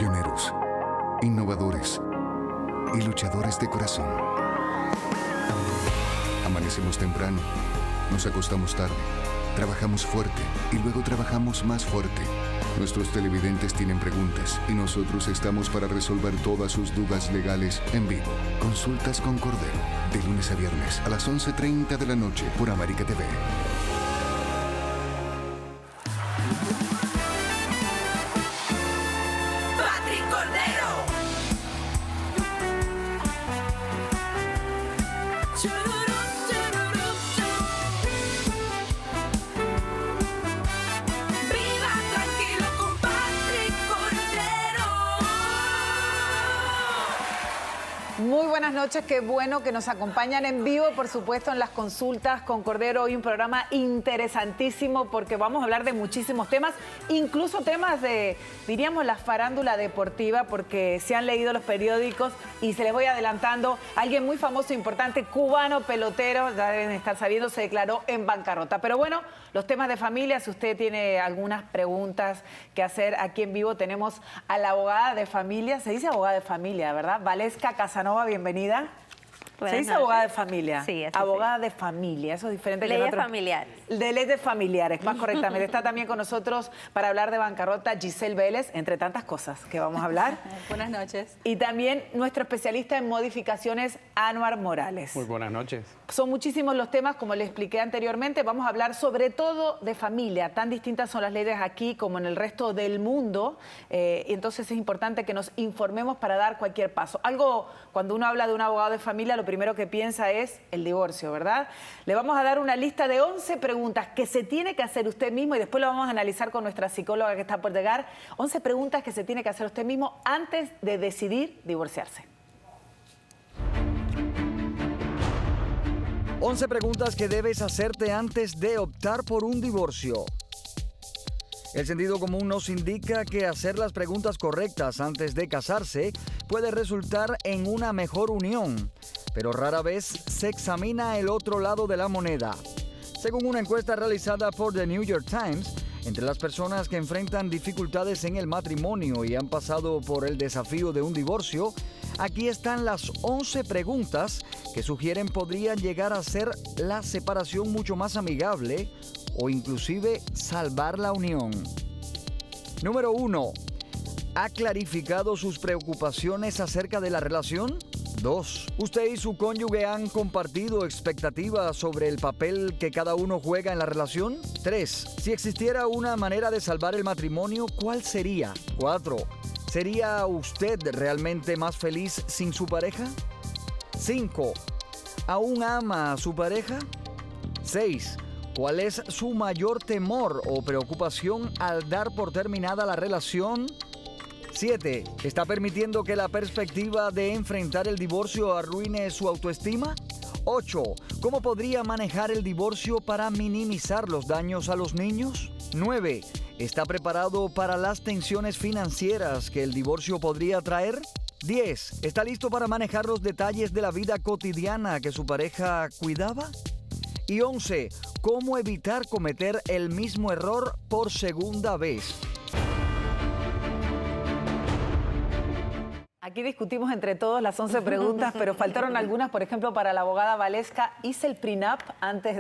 Pioneros, innovadores y luchadores de corazón. Amanecemos temprano, nos acostamos tarde, trabajamos fuerte y luego trabajamos más fuerte. Nuestros televidentes tienen preguntas y nosotros estamos para resolver todas sus dudas legales en vivo. Consultas con Cordero, de lunes a viernes a las 11:30 de la noche por América TV. Muy buenas noches, qué bueno que nos acompañan en vivo, por supuesto, en las consultas con Cordero. Hoy un programa interesantísimo porque vamos a hablar de muchísimos temas, incluso temas de, diríamos, la farándula deportiva, porque se han leído los periódicos y se les voy adelantando. Alguien muy famoso, importante, cubano, pelotero, ya deben estar sabiendo, se declaró en bancarrota. Pero bueno, los temas de familia, si usted tiene algunas preguntas que hacer aquí en vivo, tenemos a la abogada de familia, se dice abogada de familia, ¿verdad? Valesca Casanova, bienvenida. Se dice abogada de familia. Sí, eso abogada sí. de familia, eso es diferente que Leyes nosotros. familiares. De leyes familiares, más correctamente. Está también con nosotros para hablar de bancarrota Giselle Vélez, entre tantas cosas que vamos a hablar. Buenas noches. Y también nuestro especialista en modificaciones, Anuar Morales. Muy buenas noches. Son muchísimos los temas, como les expliqué anteriormente. Vamos a hablar sobre todo de familia. Tan distintas son las leyes aquí como en el resto del mundo. Y entonces es importante que nos informemos para dar cualquier paso. Algo, cuando uno habla de un abogado de familia, lo primero que piensa es el divorcio, ¿verdad? Le vamos a dar una lista de 11 preguntas que se tiene que hacer usted mismo y después lo vamos a analizar con nuestra psicóloga que está por llegar. 11 preguntas que se tiene que hacer usted mismo antes de decidir divorciarse. 11 preguntas que debes hacerte antes de optar por un divorcio. El sentido común nos indica que hacer las preguntas correctas antes de casarse puede resultar en una mejor unión, pero rara vez se examina el otro lado de la moneda. Según una encuesta realizada por The New York Times, entre las personas que enfrentan dificultades en el matrimonio y han pasado por el desafío de un divorcio, aquí están las 11 preguntas que sugieren podrían llegar a ser la separación mucho más amigable o inclusive salvar la unión. Número 1. ¿Ha clarificado sus preocupaciones acerca de la relación? 2. ¿Usted y su cónyuge han compartido expectativas sobre el papel que cada uno juega en la relación? 3. Si existiera una manera de salvar el matrimonio, ¿cuál sería? 4. ¿Sería usted realmente más feliz sin su pareja? 5. ¿Aún ama a su pareja? 6. ¿Cuál es su mayor temor o preocupación al dar por terminada la relación? 7. ¿Está permitiendo que la perspectiva de enfrentar el divorcio arruine su autoestima? 8. ¿Cómo podría manejar el divorcio para minimizar los daños a los niños? 9. ¿Está preparado para las tensiones financieras que el divorcio podría traer? 10. ¿Está listo para manejar los detalles de la vida cotidiana que su pareja cuidaba? Y 11. ¿Cómo evitar cometer el mismo error por segunda vez? Aquí discutimos entre todos las 11 preguntas, pero faltaron algunas, por ejemplo, para la abogada Valesca. ¿Hice el prenup antes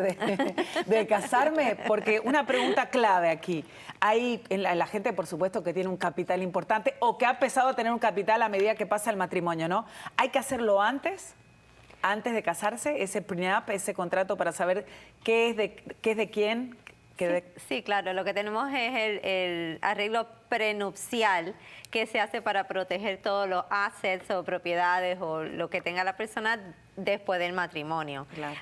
de casarme? Porque una pregunta clave aquí. Hay en la gente, por supuesto, que tiene un capital importante o que ha empezado a tener un capital a medida que pasa el matrimonio, ¿no? ¿Hay que hacerlo antes de casarse, ese prenup, ese contrato para saber qué es de quién? Sí, claro, lo que tenemos es el arreglo prenupcial que se hace para proteger todos los assets o propiedades o lo que tenga la persona después del matrimonio. Claro.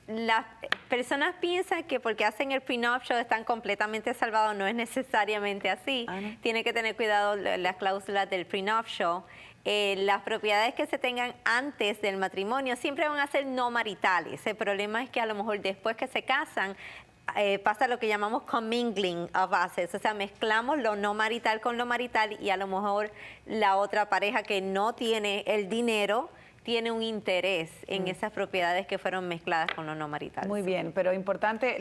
Las personas piensan que porque hacen el prenuptial están completamente salvados, no es necesariamente así. ¿No? Tiene que tener cuidado las cláusulas del prenuptial. Las propiedades que se tengan antes del matrimonio siempre van a ser no maritales. El problema es que a lo mejor después que se casan, pasa lo que llamamos commingling of assets, o sea, mezclamos lo no marital con lo marital y a lo mejor la otra pareja que no tiene el dinero tiene un interés en esas propiedades que fueron mezcladas con lo no marital. Muy bien, pero importante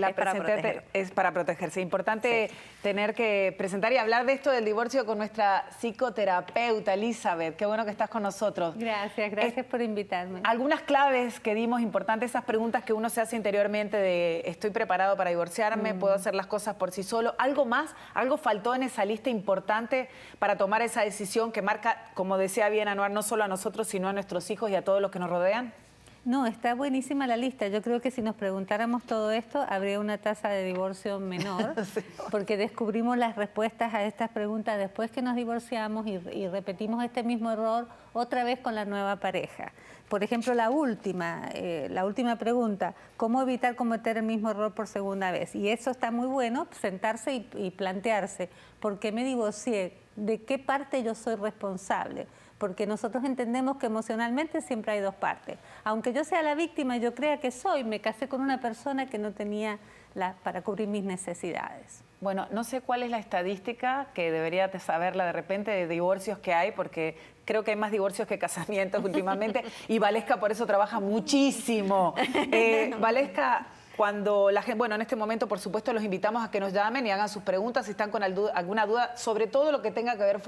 es para protegerse. Importante tener que presentar y hablar de esto del divorcio con nuestra psicoterapeuta Elizabeth. Qué bueno que estás con nosotros. Gracias por invitarme. Algunas claves que dimos importantes, esas preguntas que uno se hace interiormente de ¿estoy preparado para divorciarme? ¿Puedo hacer las cosas por sí solo? ¿Algo más? ¿Algo faltó en esa lista importante para tomar esa decisión que marca, como decía bien Anuar, no solo a nosotros, sino a nuestros hijos y a todos los que nos rodean? No, está buenísima la lista. Yo creo que si nos preguntáramos todo esto, habría una tasa de divorcio menor, porque descubrimos las respuestas a estas preguntas después que nos divorciamos y repetimos este mismo error otra vez con la nueva pareja. Por ejemplo, la última pregunta, ¿cómo evitar cometer el mismo error por segunda vez? Y eso está muy bueno, sentarse y plantearse, ¿por qué me divorcié? ¿De qué parte yo soy responsable? Porque nosotros entendemos que emocionalmente siempre hay dos partes. Aunque yo sea la víctima y yo crea que me casé con una persona que no tenía para cubrir mis necesidades. Bueno, no sé cuál es la estadística, que debería saberla de repente, de divorcios que hay, porque creo que hay más divorcios que casamientos últimamente, y Valesca por eso trabaja muchísimo. Valesca, cuando la gente, bueno, en este momento, por supuesto, los invitamos a que nos llamen y hagan sus preguntas si están con alguna duda, sobre todo lo que tenga que ver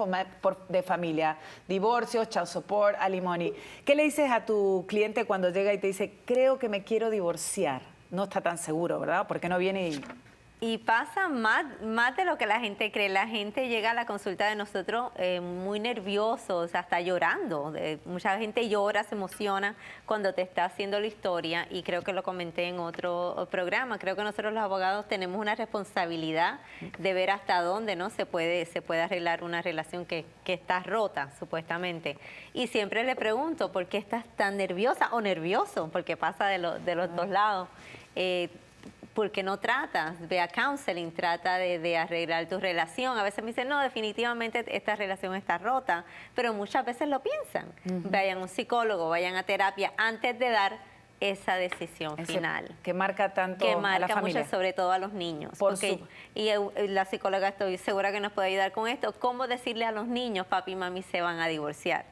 de familia, divorcios, child support, alimony. ¿Qué le dices a tu cliente cuando llega y te dice, creo que me quiero divorciar? No está tan seguro, ¿verdad? Porque no viene Y pasa más de lo que la gente cree. La gente llega a la consulta de nosotros muy nerviosos, hasta llorando. Mucha gente llora, se emociona cuando te está haciendo la historia, y creo que lo comenté en otro programa. Creo que nosotros los abogados tenemos una responsabilidad de ver hasta dónde no se puede arreglar una relación que está rota, supuestamente. Y siempre le pregunto, ¿por qué estás tan nerviosa o nervioso? Porque pasa de los dos lados. Porque no tratas, ve a counseling, trata de arreglar tu relación. A veces me dicen, no, definitivamente esta relación está rota, pero muchas veces lo piensan. Vayan a un psicólogo, vayan a terapia antes de dar esa decisión final. Que marca tanto que a la marca familia. mucho, sobre todo a los niños. Y la psicóloga, estoy segura que nos puede ayudar con esto. ¿Cómo decirle a los niños, papi y mami se van a divorciar?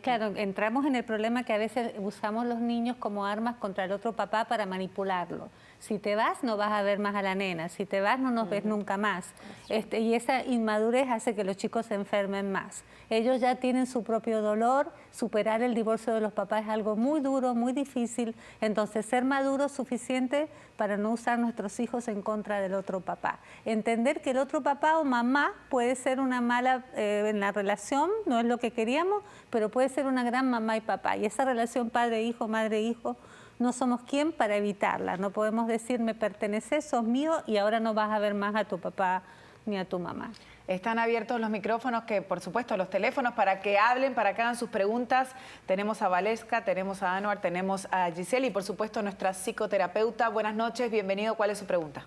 Claro, entramos en el problema que a veces usamos los niños como armas contra el otro papá para manipularlo. Si te vas, no vas a ver más a la nena. Si te vas, no nos ves nunca más. Y esa inmadurez hace que los chicos se enfermen más. Ellos ya tienen su propio dolor. Superar el divorcio de los papás es algo muy duro, muy difícil. Entonces, ser maduro es suficiente para no usar nuestros hijos en contra del otro papá. Entender que el otro papá o mamá puede ser una mala en la relación, no es lo que queríamos, pero puede ser una gran mamá y papá. Y esa relación padre-hijo, madre-hijo, no somos quien para evitarla. No podemos decir, me perteneces, sos mío y ahora no vas a ver más a tu papá ni a tu mamá. Están abiertos los micrófonos, que por supuesto los teléfonos, para que hablen, para que hagan sus preguntas. Tenemos a Valesca, tenemos a Anuar, tenemos a Giselle y por supuesto nuestra psicoterapeuta. Buenas noches, bienvenido. ¿Cuál es su pregunta?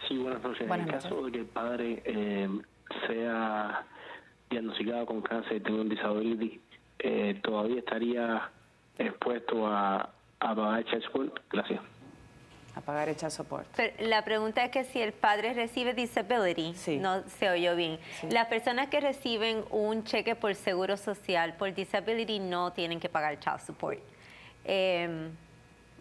Sí, buenas noches. Buenas en el caso de que el padre sea diagnosticado con cáncer y tenga un disability, ¿todavía estaría expuesto a pagar child support? Gracias. A pagar el child support. Pero la pregunta es que si el padre recibe disability, no se oyó bien. Las personas que reciben un cheque por seguro social, por disability, no tienen que pagar child support.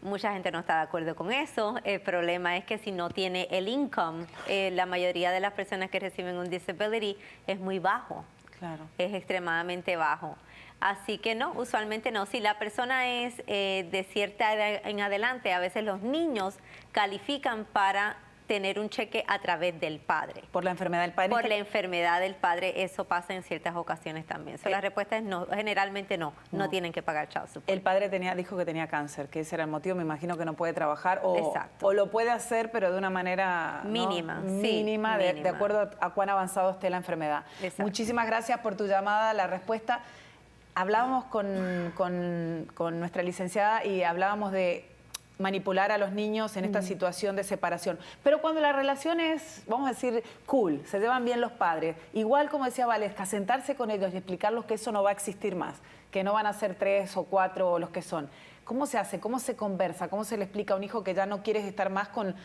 Mucha gente no está de acuerdo con eso. El problema es que si no tiene el income, la mayoría de las personas que reciben un disability es muy bajo. Claro. Es extremadamente bajo. Así que no, usualmente no. Si la persona es de cierta edad en adelante, a veces los niños califican para tener un cheque a través del padre. ¿Por la enfermedad del padre? Por la enfermedad del padre, eso pasa en ciertas ocasiones también. La respuesta es no, generalmente no tienen que pagar child support. El padre dijo que tenía cáncer, que ese era el motivo, me imagino que no puede trabajar o lo puede hacer, pero de una manera mínima, mínima, de acuerdo a cuán avanzado esté la enfermedad. Exacto. Muchísimas gracias por tu llamada, la respuesta. Hablábamos con nuestra licenciada y hablábamos de manipular a los niños en esta situación de separación. Pero cuando la relación es, vamos a decir, cool, se llevan bien los padres, igual como decía Valesca, sentarse con ellos y explicarles que eso no va a existir más, que no van a ser 3 o 4 o los que son. ¿Cómo se hace? ¿Cómo se conversa? ¿Cómo se le explica a un hijo que ya no quiere estar más con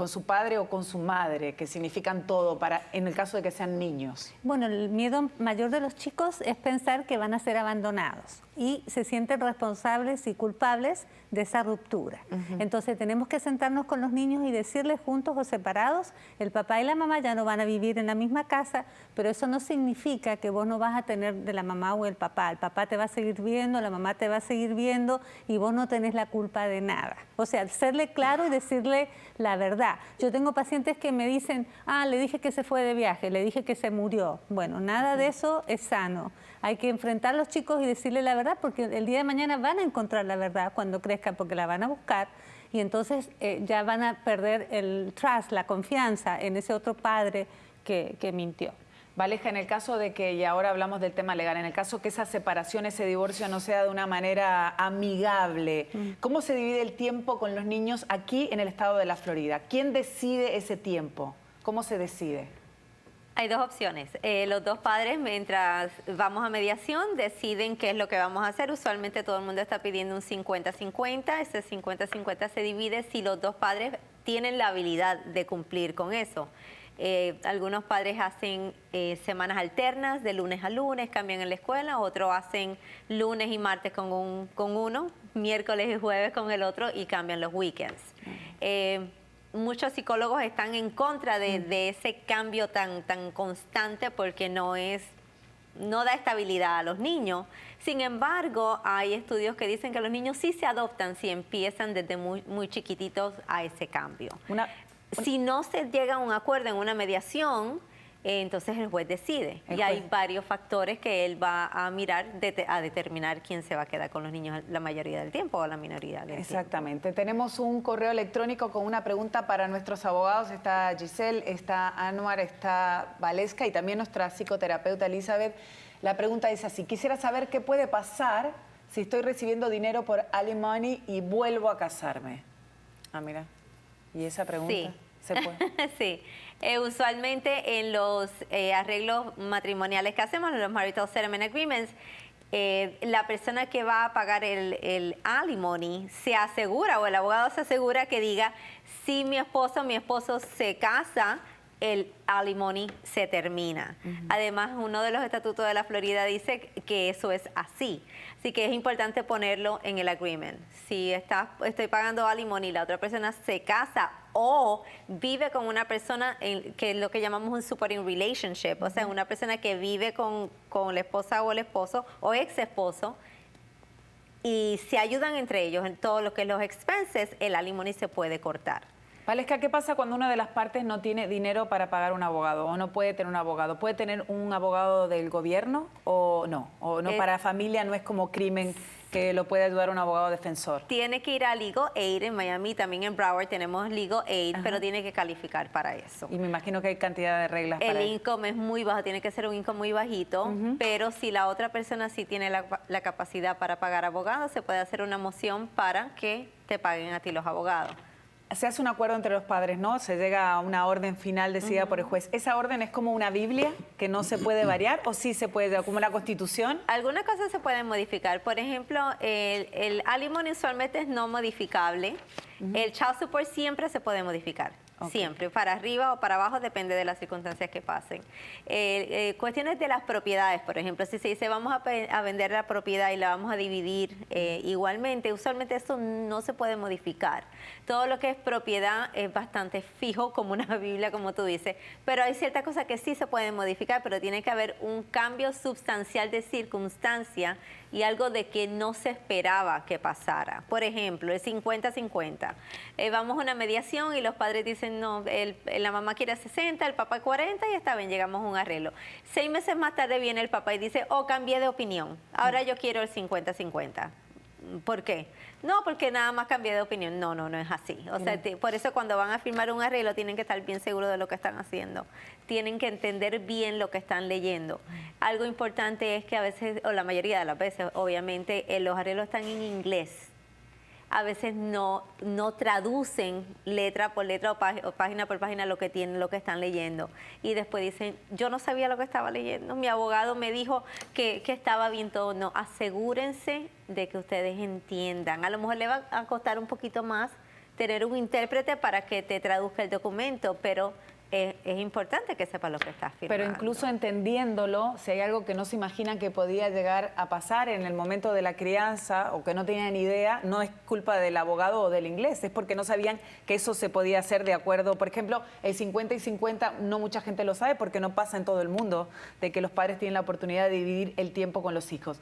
su padre o con su madre, que significan todo en el caso de que sean niños? Bueno, el miedo mayor de los chicos es pensar que van a ser abandonados y se sienten responsables y culpables de esa ruptura. Entonces tenemos que sentarnos con los niños y decirles juntos o separados, el papá y la mamá ya no van a vivir en la misma casa, pero eso no significa que vos no vas a tener de la mamá o el papá te va a seguir viendo, la mamá te va a seguir viendo y vos no tenés la culpa de nada. O sea, serle claro y decirle la verdad. Yo tengo pacientes que me dicen, le dije que se fue de viaje, le dije que se murió. Bueno, nada de eso es sano. Hay que enfrentar a los chicos y decirle la verdad, porque el día de mañana van a encontrar la verdad cuando crezcan, porque la van a buscar, y entonces ya van a perder el trust, la confianza en ese otro padre que mintió. Valesca, en el caso de que, y ahora hablamos del tema legal, en el caso que esa separación, ese divorcio no sea de una manera amigable, ¿cómo se divide el tiempo con los niños aquí en el estado de la Florida? ¿Quién decide ese tiempo? ¿Cómo se decide? Hay dos opciones. Los dos padres, mientras vamos a mediación, deciden qué es lo que vamos a hacer. Usualmente todo el mundo está pidiendo un 50-50. Ese 50-50 se divide si los dos padres tienen la habilidad de cumplir con eso. Algunos padres hacen semanas alternas, de lunes a lunes, cambian en la escuela. Otros hacen lunes y martes con uno, miércoles y jueves con el otro y cambian los weekends. Muchos psicólogos están en contra de ese cambio tan constante porque no da estabilidad a los niños. Sin embargo, hay estudios que dicen que los niños sí se adoptan si empiezan desde muy chiquititos a ese cambio. Si no se llega a un acuerdo en una mediación, entonces el juez decide. Y hay varios factores que él va a mirar a determinar quién se va a quedar con los niños la mayoría del tiempo o la minoría del tiempo. Exactamente. Tenemos un correo electrónico con una pregunta para nuestros abogados. Está Giselle, está Anwar, está Valesca y también nuestra psicoterapeuta Elizabeth. La pregunta dice así: quisiera saber qué puede pasar si estoy recibiendo dinero por alimony y vuelvo a casarme. Mira. ¿Y esa pregunta? Sí. ¿Se puede? Sí. Usualmente en los arreglos matrimoniales que hacemos, en los Marital Settlement Agreements, la persona que va a pagar el alimony se asegura, o el abogado se asegura que diga, si mi esposo se casa, el alimony se termina. Además, uno de los estatutos de la Florida dice que eso es así. Así que es importante ponerlo en el agreement. Si estoy pagando alimony y la otra persona se casa o vive con una persona que es lo que llamamos un supporting relationship, o sea, una persona que vive con la esposa o el esposo o ex esposo, y se ayudan entre ellos en todo lo que es los expenses, el alimony se puede cortar. Valesca, ¿qué pasa cuando una de las partes no tiene dinero para pagar un abogado o no puede tener un abogado? ¿Puede tener un abogado del gobierno o no? ¿O no para familia no es como crimen que lo puede ayudar un abogado defensor? Tiene que ir a Legal Aid en Miami, también en Broward tenemos Legal Aid, pero tiene que calificar para eso. Y me imagino que hay cantidad de reglas para eso. El income es muy bajo, tiene que ser un income muy bajito, pero si la otra persona sí tiene la capacidad para pagar abogados, se puede hacer una moción para que te paguen a ti los abogados. Se hace un acuerdo entre los padres, ¿no? Se llega a una orden final decidida por el juez. ¿Esa orden es como una Biblia que no se puede variar o sí se puede, como una Constitución? Algunas cosas se pueden modificar. Por ejemplo, el alimony usualmente es no modificable. El child support siempre se puede modificar. Siempre, para arriba o para abajo, depende de las circunstancias que pasen. Cuestiones de las propiedades, por ejemplo, si se dice vamos a vender la propiedad y la vamos a dividir igualmente, usualmente eso no se puede modificar. Todo lo que es propiedad es bastante fijo, como una Biblia, como tú dices, pero hay ciertas cosas que sí se pueden modificar, pero tiene que haber un cambio sustancial de circunstancia y algo de que no se esperaba que pasara. Por ejemplo, el 50-50. Vamos a una mediación y los padres dicen, no, la mamá quiere 60, el papá 40 y está bien, llegamos a un arreglo. 6 meses más tarde viene el papá y dice, cambié de opinión, ahora yo quiero el 50-50. ¿Por qué? No, porque nada más cambié de opinión. No es así. O sea, por eso cuando van a firmar un arreglo tienen que estar bien seguros de lo que están haciendo. Tienen que entender bien lo que están leyendo. Algo importante es que a veces, o la mayoría de las veces, obviamente, los arreglos están en inglés. a veces no traducen letra por letra o página por página lo que tienen, lo que están leyendo. Y después dicen, yo no sabía lo que estaba leyendo, mi abogado me dijo que estaba bien todo. No, asegúrense de que ustedes entiendan. A lo mejor le va a costar un poquito más tener un intérprete para que te traduzca el documento, pero es importante que sepa lo que estás firmando. Pero incluso entendiéndolo, si hay algo que no se imaginan que podía llegar a pasar en el momento de la crianza o que no tenían ni idea, no es culpa del abogado o del inglés, es porque no sabían que eso se podía hacer de acuerdo. Por ejemplo, el 50 y 50 no mucha gente lo sabe porque no pasa en todo el mundo, de que los padres tienen la oportunidad de dividir el tiempo con los hijos.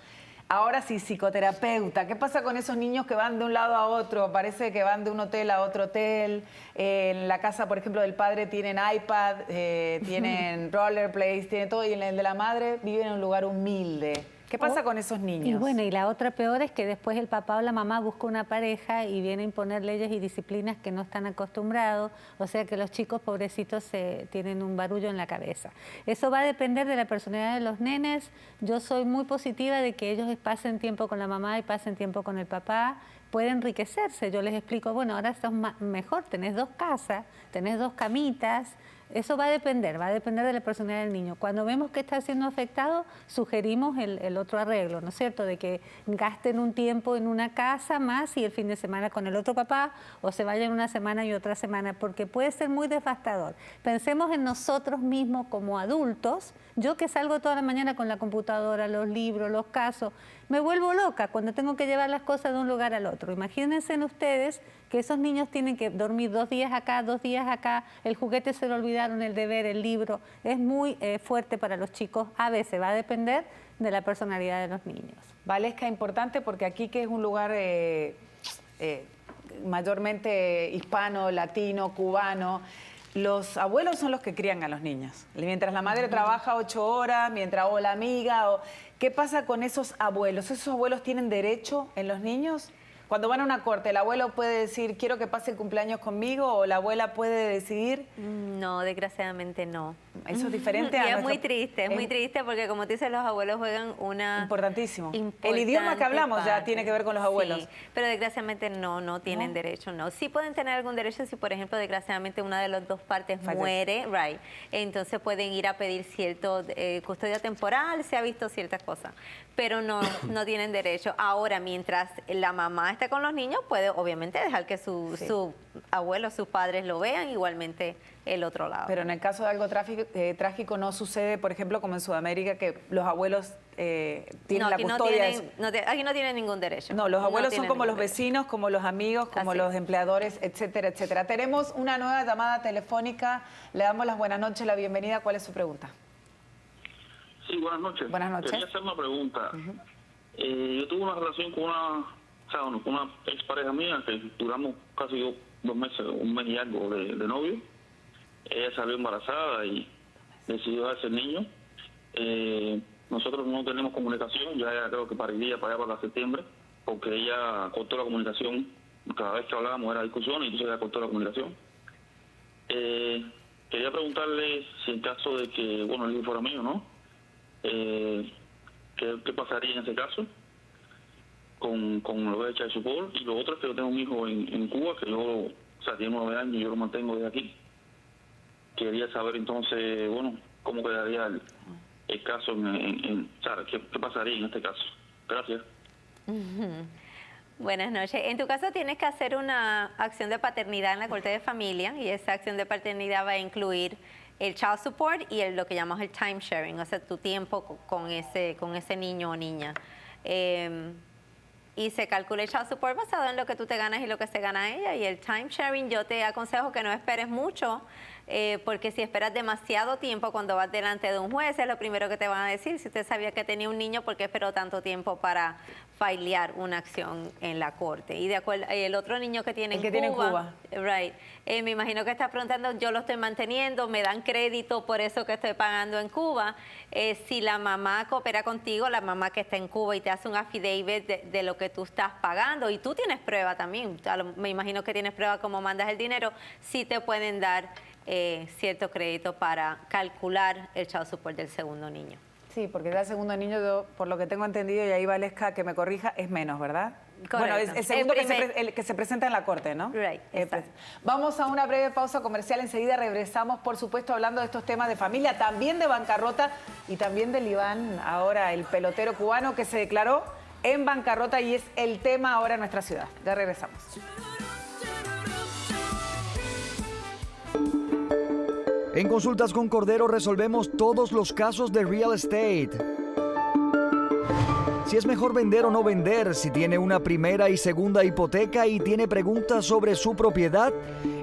Ahora sí, psicoterapeuta, ¿qué pasa con esos niños que van de un lado a otro? Parece que van de un hotel a otro hotel. En la casa, por ejemplo, del padre tienen iPad, tienen rollerblades, tienen todo, y en el de la madre viven en un lugar humilde. ¿Qué pasa con esos niños? Y bueno, y la otra peor es que después el papá o la mamá busca una pareja y viene a imponer leyes y disciplinas que no están acostumbrados, o sea que los chicos pobrecitos tienen un barullo en la cabeza. Eso va a depender de la personalidad de los nenes. Yo soy muy positiva de que ellos pasen tiempo con la mamá y pasen tiempo con el papá. Puede enriquecerse. Yo les explico, bueno, ahora estás mejor, tenés 2 casas, tenés 2 camitas. Eso va a depender de la personalidad del niño. Cuando vemos que está siendo afectado, sugerimos el otro arreglo, ¿no es cierto? De que gasten un tiempo en una casa más y el fin de semana con el otro papá, o se vayan una semana y otra semana, porque puede ser muy devastador. Pensemos en nosotros mismos como adultos. Yo que salgo toda la mañana con la computadora, los libros, los casos, me vuelvo loca cuando tengo que llevar las cosas de un lugar al otro. Imagínense en ustedes que esos niños tienen que dormir 2 días acá, 2 días acá, el juguete se lo olvidaron, el deber, el libro. Es muy fuerte para los chicos. A veces va a depender de la personalidad de los niños. Valesca, importante porque aquí, que es un lugar mayormente hispano, latino, cubano, los abuelos son los que crían a los niños. Mientras la madre trabaja 8 horas, mientras o la amiga, ¿qué pasa con esos abuelos? ¿Esos abuelos tienen derecho en los niños? Cuando van a una corte, ¿el abuelo puede decir, quiero que pase el cumpleaños conmigo, o la abuela puede decidir? No, desgraciadamente no. Eso es diferente Y a es nuestro... muy triste porque, como tú dices, los abuelos juegan una... Importantísimo. El idioma que hablamos parte. ya tiene que ver con los abuelos. Sí, pero desgraciadamente no tienen derecho, no. Sí pueden tener algún derecho si, por ejemplo, desgraciadamente una de las 2 partes muere, entonces pueden ir a pedir cierto custodia temporal, se ha visto ciertas cosas, pero no tienen derecho. Ahora, mientras la mamá esté con los niños, puede obviamente dejar que su abuelo, sus padres lo vean, igualmente el otro lado. Pero en el caso de algo trágico no sucede, por ejemplo, como en Sudamérica, que los abuelos tienen la custodia. Aquí no tienen ningún derecho. No, los abuelos son tienen como los ningún derecho. vecinos, como los amigos, como Así los es. empleadores, etcétera, etcétera. Tenemos una nueva llamada telefónica. Le damos las buenas noches, la bienvenida. ¿Cuál es su pregunta? Sí, buenas noches. Buenas noches. Quería hacer una pregunta. Yo tuve una relación con una expareja mía que duramos casi 2 meses, 1 mes y algo de novio. Ella salió embarazada y decidió darse el niño. Nosotros no tenemos comunicación, ya creo que pariría para allá para septiembre, porque ella cortó la comunicación. Cada vez que hablábamos era discusión y entonces ella cortó la comunicación. Quería preguntarle si en caso de que, bueno, el hijo fuera mío, ¿no? ¿Qué pasaría en ese caso con lo de child support? Y lo otro es que yo tengo un hijo en Cuba que tiene 9 años y yo lo mantengo desde aquí. Quería saber entonces, bueno, cómo quedaría el caso, ¿sabes? ¿Qué pasaría en este caso? Gracias. Buenas noches. En tu caso tienes que hacer una acción de paternidad en la Corte de Familia, y esa acción de paternidad va a incluir el child support y lo que llamamos el time sharing, o sea, tu tiempo con ese niño o niña. Y se calcula el child support basado en lo que tú te ganas y lo que se gana ella. Y el time sharing, yo te aconsejo que no esperes mucho, porque si esperas demasiado tiempo cuando vas delante de un juez, es lo primero que te van a decir. Si usted sabía que tenía un niño, ¿por qué esperó tanto tiempo para filear una acción en la corte? Y de acuerdo, el otro niño que tiene en Cuba, me imagino que estás preguntando, yo lo estoy manteniendo, me dan crédito por eso que estoy pagando en Cuba. Si la mamá coopera contigo, la mamá que está en Cuba, y te hace un affidavit de lo que tú estás pagando, y tú tienes prueba también, me imagino que tienes prueba cómo mandas el dinero, sí te pueden dar cierto crédito para calcular el child support del segundo niño. Sí, porque ya el segundo niño, yo, por lo que tengo entendido, y ahí Valesca que me corrija, es menos, ¿verdad? Bueno, es Correcto. el segundo El el que se presenta en la corte, ¿no? Right, exacto. Vamos a una breve pausa comercial. Enseguida regresamos, por supuesto, hablando de estos temas de familia, también de bancarrota y también del Iván, ahora el pelotero cubano que se declaró en bancarrota y es el tema ahora en nuestra ciudad. Ya regresamos. En Consultas con Cordero resolvemos todos los casos de real estate. Si es mejor vender o no vender, si tiene una primera y segunda hipoteca y tiene preguntas sobre su propiedad,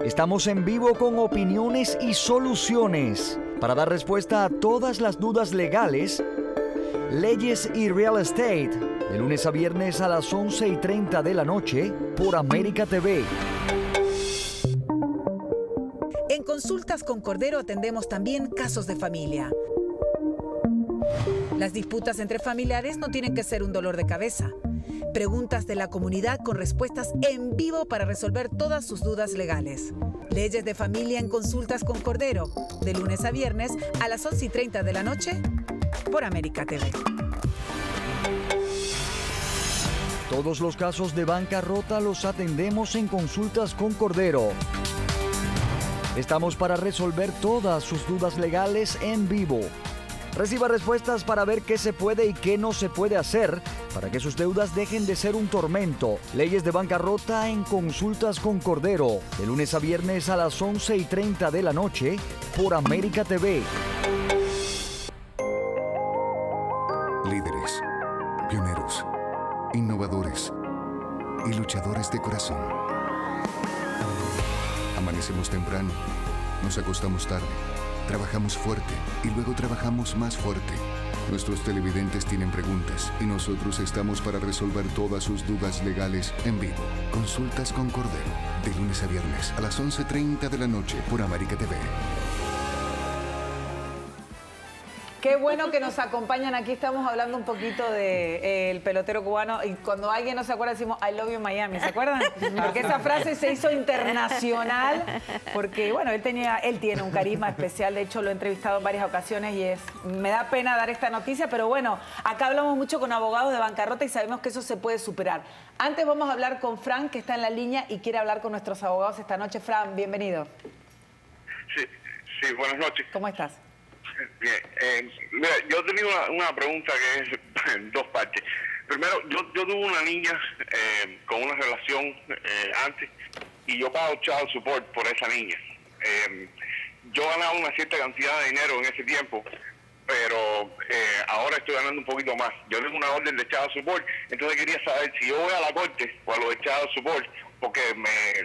estamos en vivo con opiniones y soluciones para dar respuesta a todas las dudas legales, leyes y real estate, de lunes a viernes a las 11:30 de la noche por América TV. En Consultas con Cordero atendemos también casos de familia. Las disputas entre familiares no tienen que ser un dolor de cabeza. Preguntas de la comunidad con respuestas en vivo para resolver todas sus dudas legales. Leyes de familia en Consultas con Cordero, de lunes a viernes a las 11:30 de la noche por América TV. Todos los casos de bancarrota los atendemos en Consultas con Cordero. Estamos para resolver todas sus dudas legales en vivo. Reciba respuestas para ver qué se puede y qué no se puede hacer para que sus deudas dejen de ser un tormento. Leyes de bancarrota en Consultas con Cordero, de lunes a viernes a las 11:30 de la noche por América TV. Líderes, pioneros, innovadores y luchadores de corazón. Amanecemos temprano, nos acostamos tarde, trabajamos fuerte y luego trabajamos más fuerte. Nuestros televidentes tienen preguntas y nosotros estamos para resolver todas sus dudas legales en vivo. Consultas con Cordero, de lunes a viernes a las 11:30 de la noche por América TV. Qué bueno que nos acompañan. Aquí estamos hablando un poquito del pelotero cubano y cuando alguien no se acuerda decimos I love you Miami, ¿se acuerdan? Porque esa frase se hizo internacional porque, bueno, él tiene un carisma especial. De hecho, lo he entrevistado en varias ocasiones y me da pena dar esta noticia, pero bueno, acá hablamos mucho con abogados de bancarrota y sabemos que eso se puede superar. Antes vamos a hablar con Fran, que está en la línea y quiere hablar con nuestros abogados esta noche. Fran, bienvenido. Sí, buenas noches. ¿Cómo estás? Bien, mira, yo tenía una pregunta que es en dos partes. Primero, yo tuve una niña con una relación antes y yo pago child support por esa niña. Yo ganaba una cierta cantidad de dinero en ese tiempo, pero ahora estoy ganando un poquito más. Yo tengo una orden de child support, entonces quería saber si yo voy a la corte por lo de child support, porque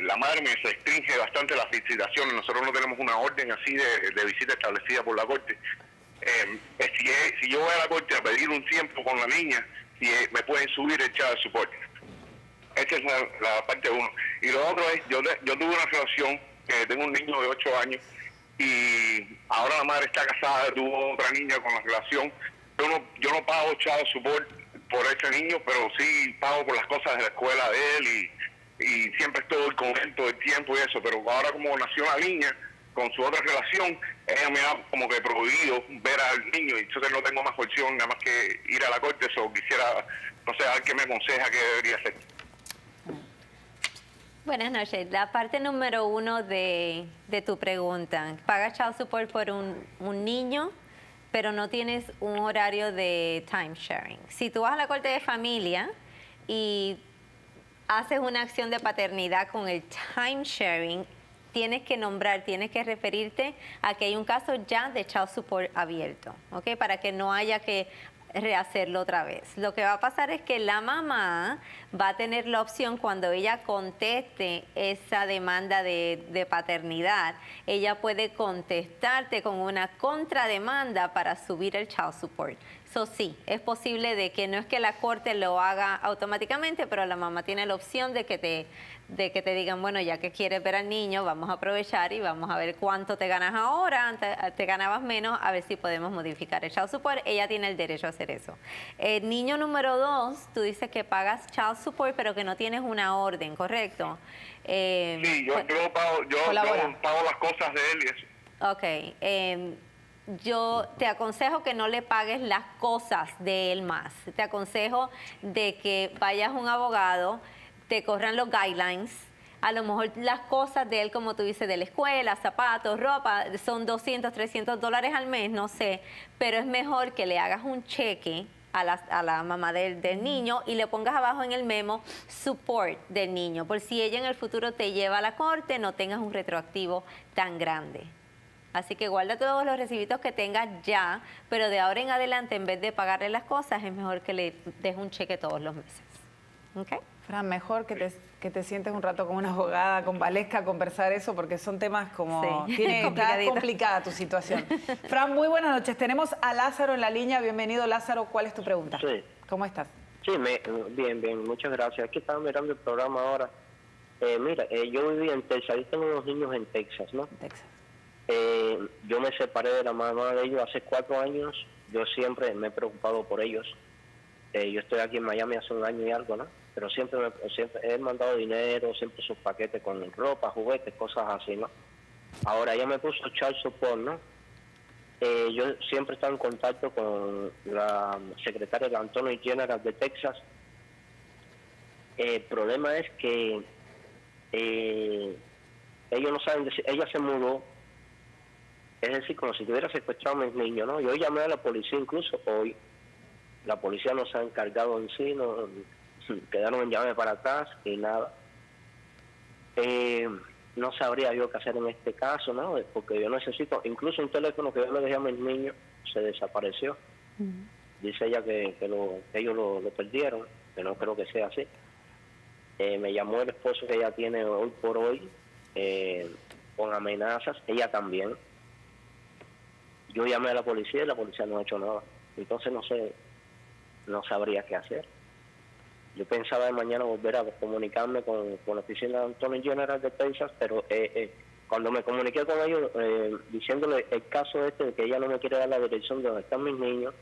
la madre me restringe bastante las visitaciones. Nosotros no tenemos una orden así de visita establecida por la corte. Si yo voy a la corte a pedir un tiempo con la niña, si me pueden subir el child support. Esa es la parte uno. Y lo otro es, yo tuve una relación, tengo un niño de 8 años, y ahora la madre está casada, tuvo otra niña con la relación. Yo no pago child support por ese niño, pero sí pago por las cosas de la escuela de él y siempre estoy con él todo el tiempo y eso, pero ahora como nació la niña con su otra relación, ella me ha como que prohibido ver al niño y entonces no tengo más opción nada más que ir a la corte. Eso quisiera, no sé, a ver qué me aconseja que debería hacer. Buenas noches. La parte número uno de tu pregunta. ¿Pagas child support por un niño, pero no tienes un horario de time sharing? Si tú vas a la corte de familia y haces una acción de paternidad con el time sharing, tienes que referirte a que hay un caso ya de child support abierto, ¿ok? Para que no haya que rehacerlo otra vez. Lo que va a pasar es que la mamá va a tener la opción cuando ella conteste esa demanda de paternidad, ella puede contestarte con una contrademanda para subir el child support. Eso sí, es posible de que no es que la corte lo haga automáticamente, pero la mamá tiene la opción de que te digan, bueno, ya que quieres ver al niño, vamos a aprovechar y vamos a ver cuánto te ganas ahora, antes te ganabas menos, a ver si podemos modificar el child support. Ella tiene el derecho a hacer eso. El niño número 2, tú dices que pagas child support, pero que no tienes una orden, ¿correcto? Sí, yo pago las cosas de él y eso. Ok. yo te aconsejo que no le pagues las cosas de él más. Te aconsejo de que vayas a un abogado, te corran los guidelines. A lo mejor las cosas de él, como tú dices, de la escuela, zapatos, ropa, son $200, $300 al mes, no sé. Pero es mejor que le hagas un cheque a la mamá del niño y le pongas abajo en el memo support del niño. Por si ella en el futuro te lleva a la corte, no tengas un retroactivo tan grande. Así que guarda todos los recibitos que tengas ya, pero de ahora en adelante, en vez de pagarle las cosas, es mejor que le des un cheque todos los meses. ¿Ok? Fran, mejor que te sientes un rato con una abogada, con Valesca, a conversar eso, porque son temas como... Sí, Está complicada tu situación. Fran, muy buenas noches. Tenemos a Lázaro en la línea. Bienvenido, Lázaro. ¿Cuál es tu pregunta? Sí. ¿Cómo estás? Sí, bien, muchas gracias. Aquí estaba mirando el programa ahora. Mira, yo viví en Texas, yo tengo unos niños en Texas, ¿no? Texas. Yo me separé de la mamá de ellos hace 4 años. Yo siempre me he preocupado por ellos. Yo estoy aquí en Miami hace 1 año y algo, ¿no? Pero siempre he mandado dinero, siempre sus paquetes con ropa, juguetes, cosas así, ¿no? Ahora ella me puso child support, ¿no? Yo siempre he estado en contacto con la secretaria de Attorney General de Texas. El problema es que ellos no saben decir, ella se mudó, es decir, como si tuviera secuestrado a mis niños, ¿no? Yo llamé a la policía incluso hoy, la policía no se ha encargado en sí, no quedaron en llamarme para atrás y nada. No sabría yo qué hacer en este caso, ¿no? Porque yo necesito, incluso un teléfono que yo le dejé a mis niños se desapareció. Dice ella que ellos lo perdieron, que no creo que sea así. Me llamó el esposo que ella tiene hoy por hoy, con amenazas, ella también. Yo llamé a la policía y la policía no ha hecho nada. Entonces no sabría qué hacer. Yo pensaba de mañana volver a comunicarme con la oficina de Attorney General de Texas, pero cuando me comuniqué con ellos diciéndole el caso de que ella no me quiere dar la dirección de donde están mis niños,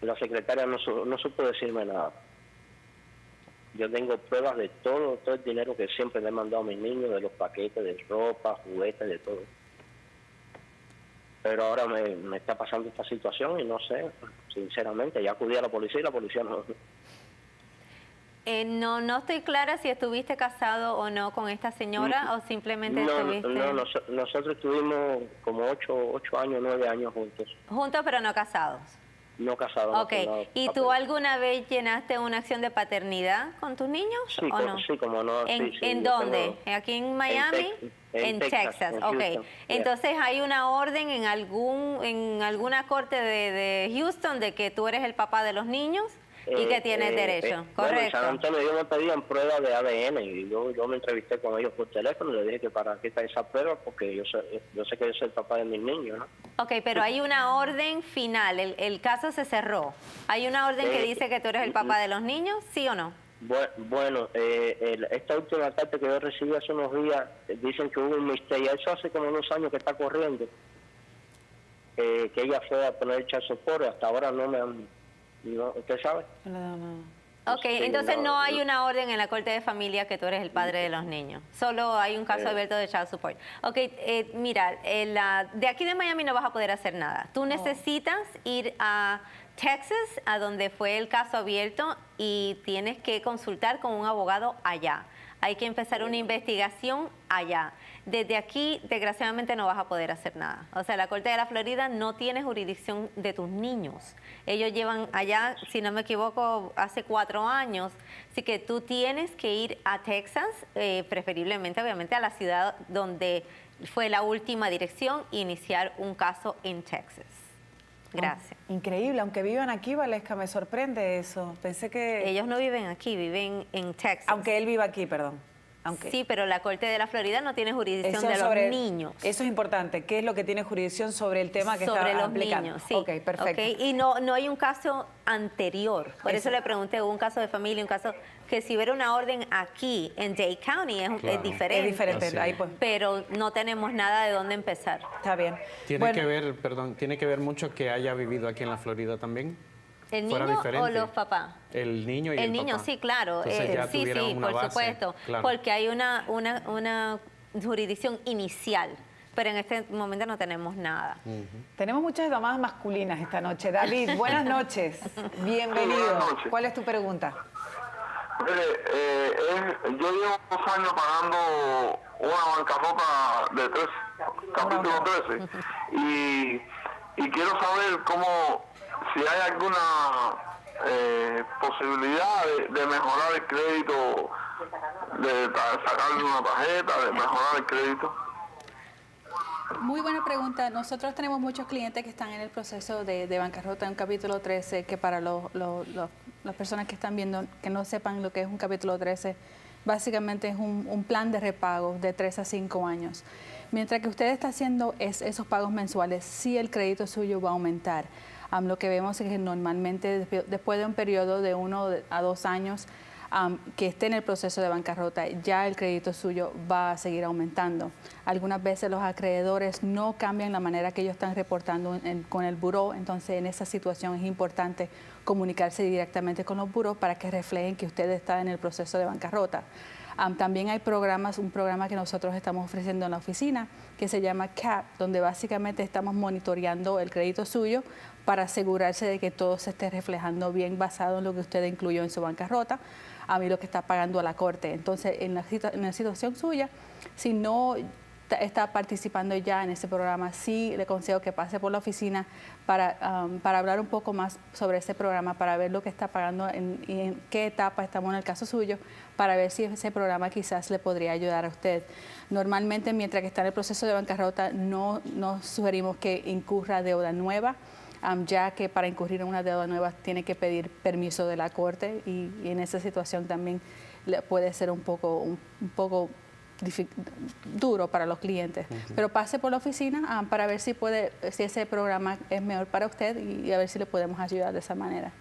la secretaria no supo decirme nada. Yo tengo pruebas de todo el dinero que siempre le he mandado a mis niños, de los paquetes, de ropa, juguetes, de todo. Pero ahora me está pasando esta situación y no sé, sinceramente, ya acudí a la policía y la policía no... No estoy clara si estuviste casado o no con esta señora o simplemente estuviste... No, nosotros estuvimos como 8 años, 9 años juntos. Juntos pero no casados. No casados. Ok, ¿y tú alguna vez llenaste una acción de paternidad con tus niños sí, o no? Sí, como no. ¿En dónde? ¿Aquí en Miami? En Texas, ok. Houston, entonces hay una orden en alguna corte de Houston de que tú eres el papá de los niños y que tienes derecho, ¿correcto? Bueno, en San Antonio ellos me pedían pruebas de ADN y yo me entrevisté con ellos por teléfono y les dije que para qué está esa prueba porque yo sé que yo soy el papá de mis niños, ¿no? Ok, pero hay una orden final, el caso se cerró. ¿Hay una orden que dice que tú eres el papá de los niños, sí o no? Bueno, esta última carta que yo recibí hace unos días, dicen que hubo un misterio, eso hace como 2 años que está corriendo, que ella fue a poner el child support, hasta ahora no me han... No, ¿usted sabe? Ok, sí, entonces no hay una orden en la Corte de Familia que tú eres el padre de los niños. Solo hay un caso abierto de child support. Ok, mira, de aquí de Miami no vas a poder hacer nada. Tú necesitas ir a Texas, a donde fue el caso abierto, y tienes que consultar con un abogado allá. Hay que empezar una investigación allá. Desde aquí, desgraciadamente, no vas a poder hacer nada. O sea, la Corte de la Florida no tiene jurisdicción de tus niños. Ellos llevan allá, si no me equivoco, hace 4 años. Así que tú tienes que ir a Texas, preferiblemente, obviamente, a la ciudad donde fue la última dirección, e iniciar un caso en Texas. Gracias. Increíble, aunque vivan aquí, Valesca, me sorprende eso. Pensé que... Ellos no viven aquí, viven en Texas. Aunque él viva aquí, perdón. Sí, pero la Corte de la Florida no tiene jurisdicción de los niños. Eso es importante. ¿Qué es lo que tiene jurisdicción sobre el tema que está aplicando? Sobre los niños, sí. Ok, perfecto. Okay. Y no hay un caso anterior. Por eso le pregunté, hubo un caso de familia, un caso que si hubiera una orden aquí en Dade County es diferente. Es diferente. Ahí pues. Pero no tenemos nada de dónde empezar. Está bien. Tiene que ver mucho que haya vivido aquí en la Florida también. ¿El niño o los papás? El niño y el papá. El niño, sí, claro. Sí, por supuesto. Claro. Porque hay una jurisdicción inicial pero en este momento no tenemos nada. Tenemos muchas llamadas masculinas esta noche. David, buenas noches. Bienvenido. Buenas noches. ¿Cuál es tu pregunta? Mire, yo llevo 2 años pagando una bancarrota de capítulo 13 y quiero saber si hay alguna posibilidad de mejorar el crédito, de sacarle una tarjeta, de mejorar el crédito. Muy buena pregunta. Nosotros tenemos muchos clientes que están en el proceso de bancarrota en un capítulo 13, que para las personas que están viendo, que no sepan lo que es un capítulo 13, básicamente es un plan de repago de 3 a 5 años. Mientras que usted está haciendo esos pagos mensuales, sí el crédito suyo va a aumentar. Lo que vemos es que normalmente después de un periodo de 1 a 2 años, que esté en el proceso de bancarrota, ya el crédito suyo va a seguir aumentando. Algunas veces los acreedores no cambian la manera que ellos están reportando con el buró, entonces en esa situación es importante comunicarse directamente con los burós para que reflejen que usted está en el proceso de bancarrota. También hay un programa que nosotros estamos ofreciendo en la oficina que se llama CAP, donde básicamente estamos monitoreando el crédito suyo para asegurarse de que todo se esté reflejando bien basado en lo que usted incluyó en su bancarrota y lo que está pagando a la corte. Entonces, en la situación suya, si no está participando ya en ese programa, sí le aconsejo que pase por la oficina para hablar un poco más sobre ese programa, para ver lo que está pagando y en qué etapa estamos en el caso suyo, para ver si ese programa quizás le podría ayudar a usted. Normalmente, mientras que está en el proceso de bancarrota, no sugerimos que incurra deuda nueva, ya que para incurrir en una deuda nueva tiene que pedir permiso de la corte y en esa situación también puede ser un poco duro para los clientes. Pero pase por la oficina para ver si ese programa es mejor para usted y a ver si le podemos ayudar de esa manera.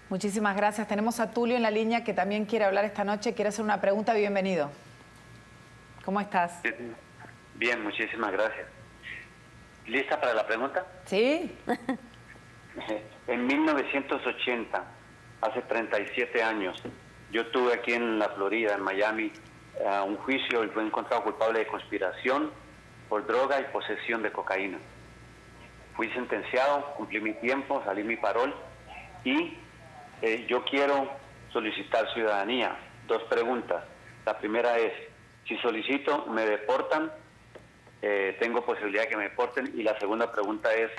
Muchísimas gracias. Tenemos a Tulio en la línea que también quiere hablar esta noche, quiere hacer una pregunta. Bienvenido. ¿Cómo estás? Bien, muchísimas gracias. ¿Lista para la pregunta? Sí. En 1980, hace 37 años, yo tuve aquí en la Florida, en Miami, un juicio y fue encontrado culpable de conspiración por droga y posesión de cocaína. Fui sentenciado, cumplí mi tiempo, salí mi parol y yo quiero solicitar ciudadanía. 2 preguntas. La primera es, si solicito, ¿me deportan? Tengo posibilidad de que me deporten. Y la segunda pregunta es,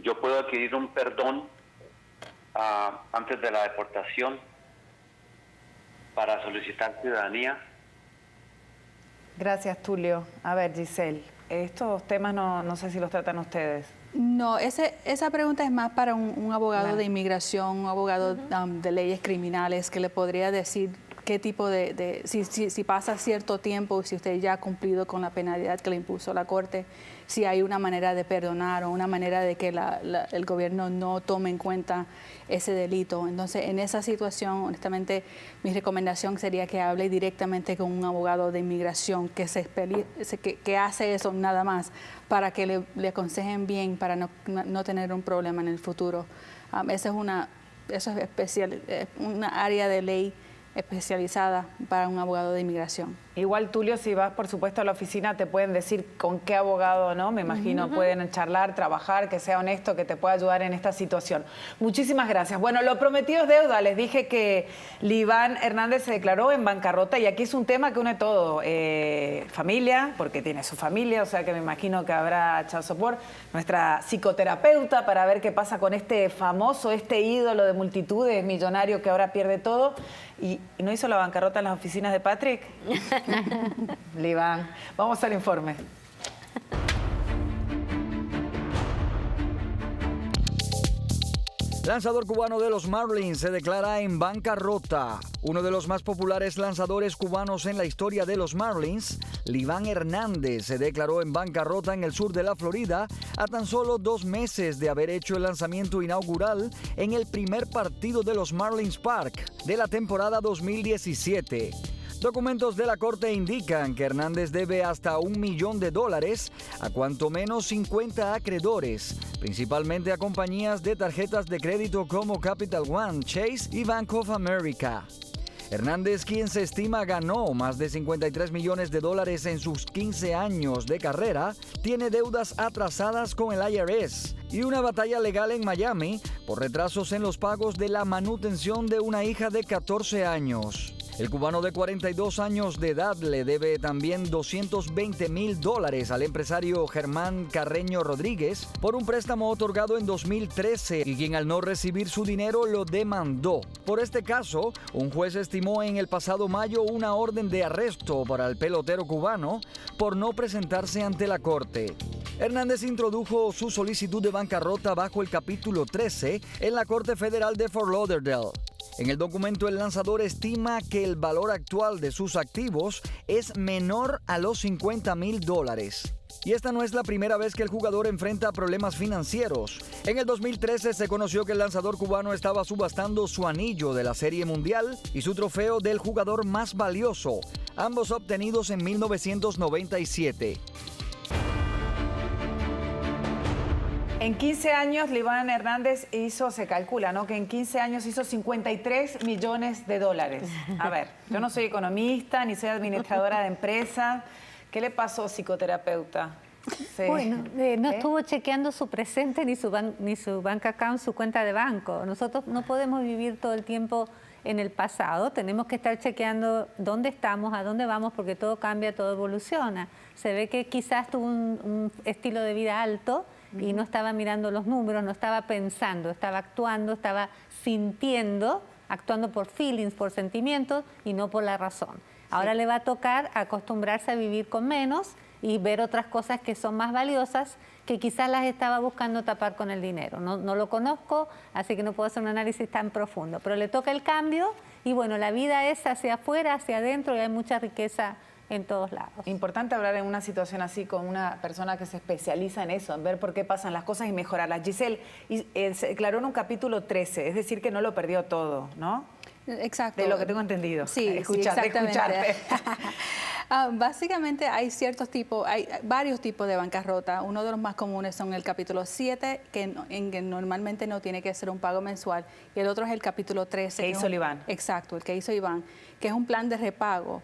¿yo puedo adquirir un perdón antes de la deportación para solicitar ciudadanía? Gracias, Tulio. A ver, Giselle, estos temas no sé si los tratan ustedes. No, esa pregunta es más para un abogado de inmigración, un abogado de leyes criminales que le podría decir qué tipo si pasa cierto tiempo, si usted ya ha cumplido con la penalidad que le impuso la corte, si hay una manera de perdonar o una manera de que el gobierno no tome en cuenta ese delito. Entonces, en esa situación, honestamente, mi recomendación sería que hable directamente con un abogado de inmigración que hace eso nada más para que le aconsejen bien para no tener un problema en el futuro. Eso es una área de ley especializada para un abogado de inmigración. Igual, Tulio, si vas, por supuesto, a la oficina, te pueden decir con qué abogado, ¿no? Me imagino, pueden charlar, trabajar, que sea honesto, que te pueda ayudar en esta situación. Muchísimas gracias. Bueno, lo prometido es deuda. Les dije que Liván Hernández se declaró en bancarrota y aquí es un tema que une todo. Familia, porque tiene su familia, o sea que me imagino que habrá child support. Nuestra psicoterapeuta para ver qué pasa con este famoso, este ídolo de multitudes, millonario que ahora pierde todo. ¿Y no hizo la bancarrota en las oficinas de Patrick? Liván, vamos al informe. Lanzador cubano de los Marlins se declara en bancarrota. Uno de los más populares lanzadores cubanos en la historia de los Marlins, Liván Hernández, se declaró en bancarrota en el sur de la Florida a tan solo 2 meses de haber hecho el lanzamiento inaugural en el primer partido de los Marlins Park de la temporada 2017. Documentos de la corte indican que Hernández debe hasta $1 millón a cuanto menos 50 acreedores, principalmente a compañías de tarjetas de crédito como Capital One, Chase y Bank of America. Hernández, quien se estima ganó más de $53 millones en sus 15 años de carrera, tiene deudas atrasadas con el IRS y una batalla legal en Miami por retrasos en los pagos de la manutención de una hija de 14 años. El cubano de 42 años de edad le debe también $220,000 al empresario Germán Carreño Rodríguez por un préstamo otorgado en 2013 y quien al no recibir su dinero lo demandó. Por este caso, un juez estimó en el pasado mayo una orden de arresto para el pelotero cubano por no presentarse ante la corte. Hernández introdujo su solicitud de bancarrota bajo el capítulo 13 en la Corte Federal de Fort Lauderdale. En el documento, el lanzador estima que el valor actual de sus activos es menor a los $50,000. Y esta no es la primera vez que el jugador enfrenta problemas financieros. En el 2013 se conoció que el lanzador cubano estaba subastando su anillo de la Serie Mundial y su trofeo del jugador más valioso, ambos obtenidos en 1997. En 15 años, Liván Hernández se calcula, ¿no?, que en 15 años hizo $53 millones. A ver, yo no soy economista ni soy administradora de empresas. ¿Qué le pasó, psicoterapeuta? Sí. Bueno, no estuvo chequeando su presente ni su bank account, su cuenta de banco. Nosotros no podemos vivir todo el tiempo en el pasado, tenemos que estar chequeando dónde estamos, a dónde vamos, porque todo cambia, todo evoluciona. Se ve que quizás tuvo un estilo de vida alto y no estaba mirando los números, no estaba pensando, estaba actuando, estaba sintiendo, actuando por feelings, por sentimientos y no por la razón. Ahora le va a tocar acostumbrarse a vivir con menos y ver otras cosas que son más valiosas, que quizás las estaba buscando tapar con el dinero. No lo conozco, así que no puedo hacer un análisis tan profundo, pero le toca el cambio y bueno, la vida es hacia afuera, hacia adentro y hay mucha riqueza en todos lados. Importante hablar en una situación así con una persona que se especializa en eso, en ver por qué pasan las cosas y mejorarlas. Giselle, se declaró en un capítulo 13, es decir, que no lo perdió todo, ¿no? Exacto. De lo que tengo entendido. Sí, escucharte. Básicamente hay varios tipos de bancarrota. Uno de los más comunes son el capítulo 7, en que normalmente no tiene que ser un pago mensual, y el otro es el capítulo 13. Que hizo Iván. Exacto, el que hizo Iván, que es un plan de repago.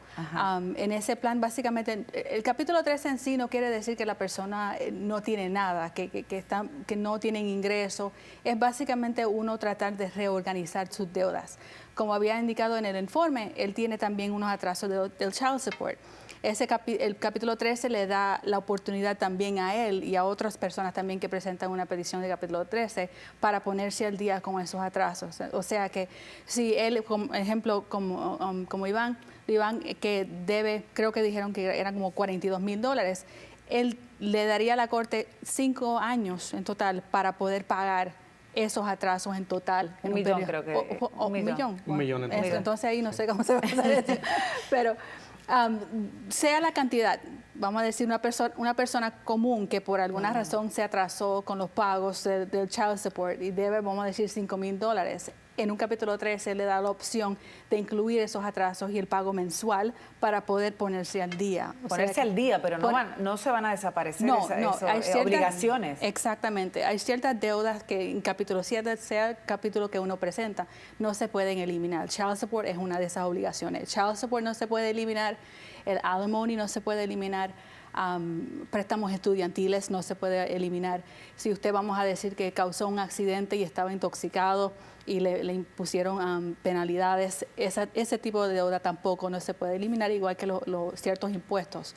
En ese plan, básicamente, el capítulo 13 en sí no quiere decir que la persona no tiene nada, que no tienen ingreso. Es básicamente uno tratar de reorganizar sus deudas. Como había indicado en el informe, él tiene también unos atrasos del child support. El capítulo 13 le da la oportunidad también a él y a otras personas también que presentan una petición de capítulo 13 para ponerse al día con esos atrasos. O sea que si él, por ejemplo, como Iván, que debe, creo que dijeron que eran como $42,000, él le daría a la corte 5 años en total para poder pagar esos atrasos en total. Un millón, creo que. ¿Un millón? Un millón en total. Entonces ahí no sé cómo se va a hacer eso. Pero sea la cantidad, vamos a decir una persona común que por alguna razón se atrasó con los pagos del child support y debe, vamos a decir, $5,000. En un capítulo 13 le da la opción de incluir esos atrasos y el pago mensual para poder ponerse al día. Ponerse al día, pero no se van a desaparecer esas obligaciones. Exactamente. Hay ciertas deudas que en capítulo 7, sea el capítulo que uno presenta, no se pueden eliminar. Child support es una de esas obligaciones. Child support no se puede eliminar, el alimony no se puede eliminar. Préstamos estudiantiles no se puede eliminar. Si usted, vamos a decir, que causó un accidente y estaba intoxicado y le impusieron penalidades, ese tipo de deuda tampoco no se puede eliminar, igual que ciertos impuestos.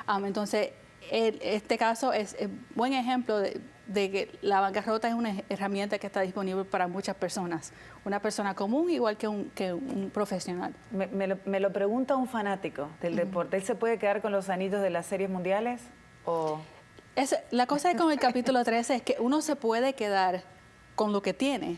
Entonces, este caso es buen ejemplo de que la bancarrota es una herramienta que está disponible para muchas personas. Una persona común igual que un profesional. Me lo pregunta un fanático del deporte. ¿Él se puede quedar con los anillos de las series mundiales? La cosa con el capítulo 13 es que uno se puede quedar con lo que tiene.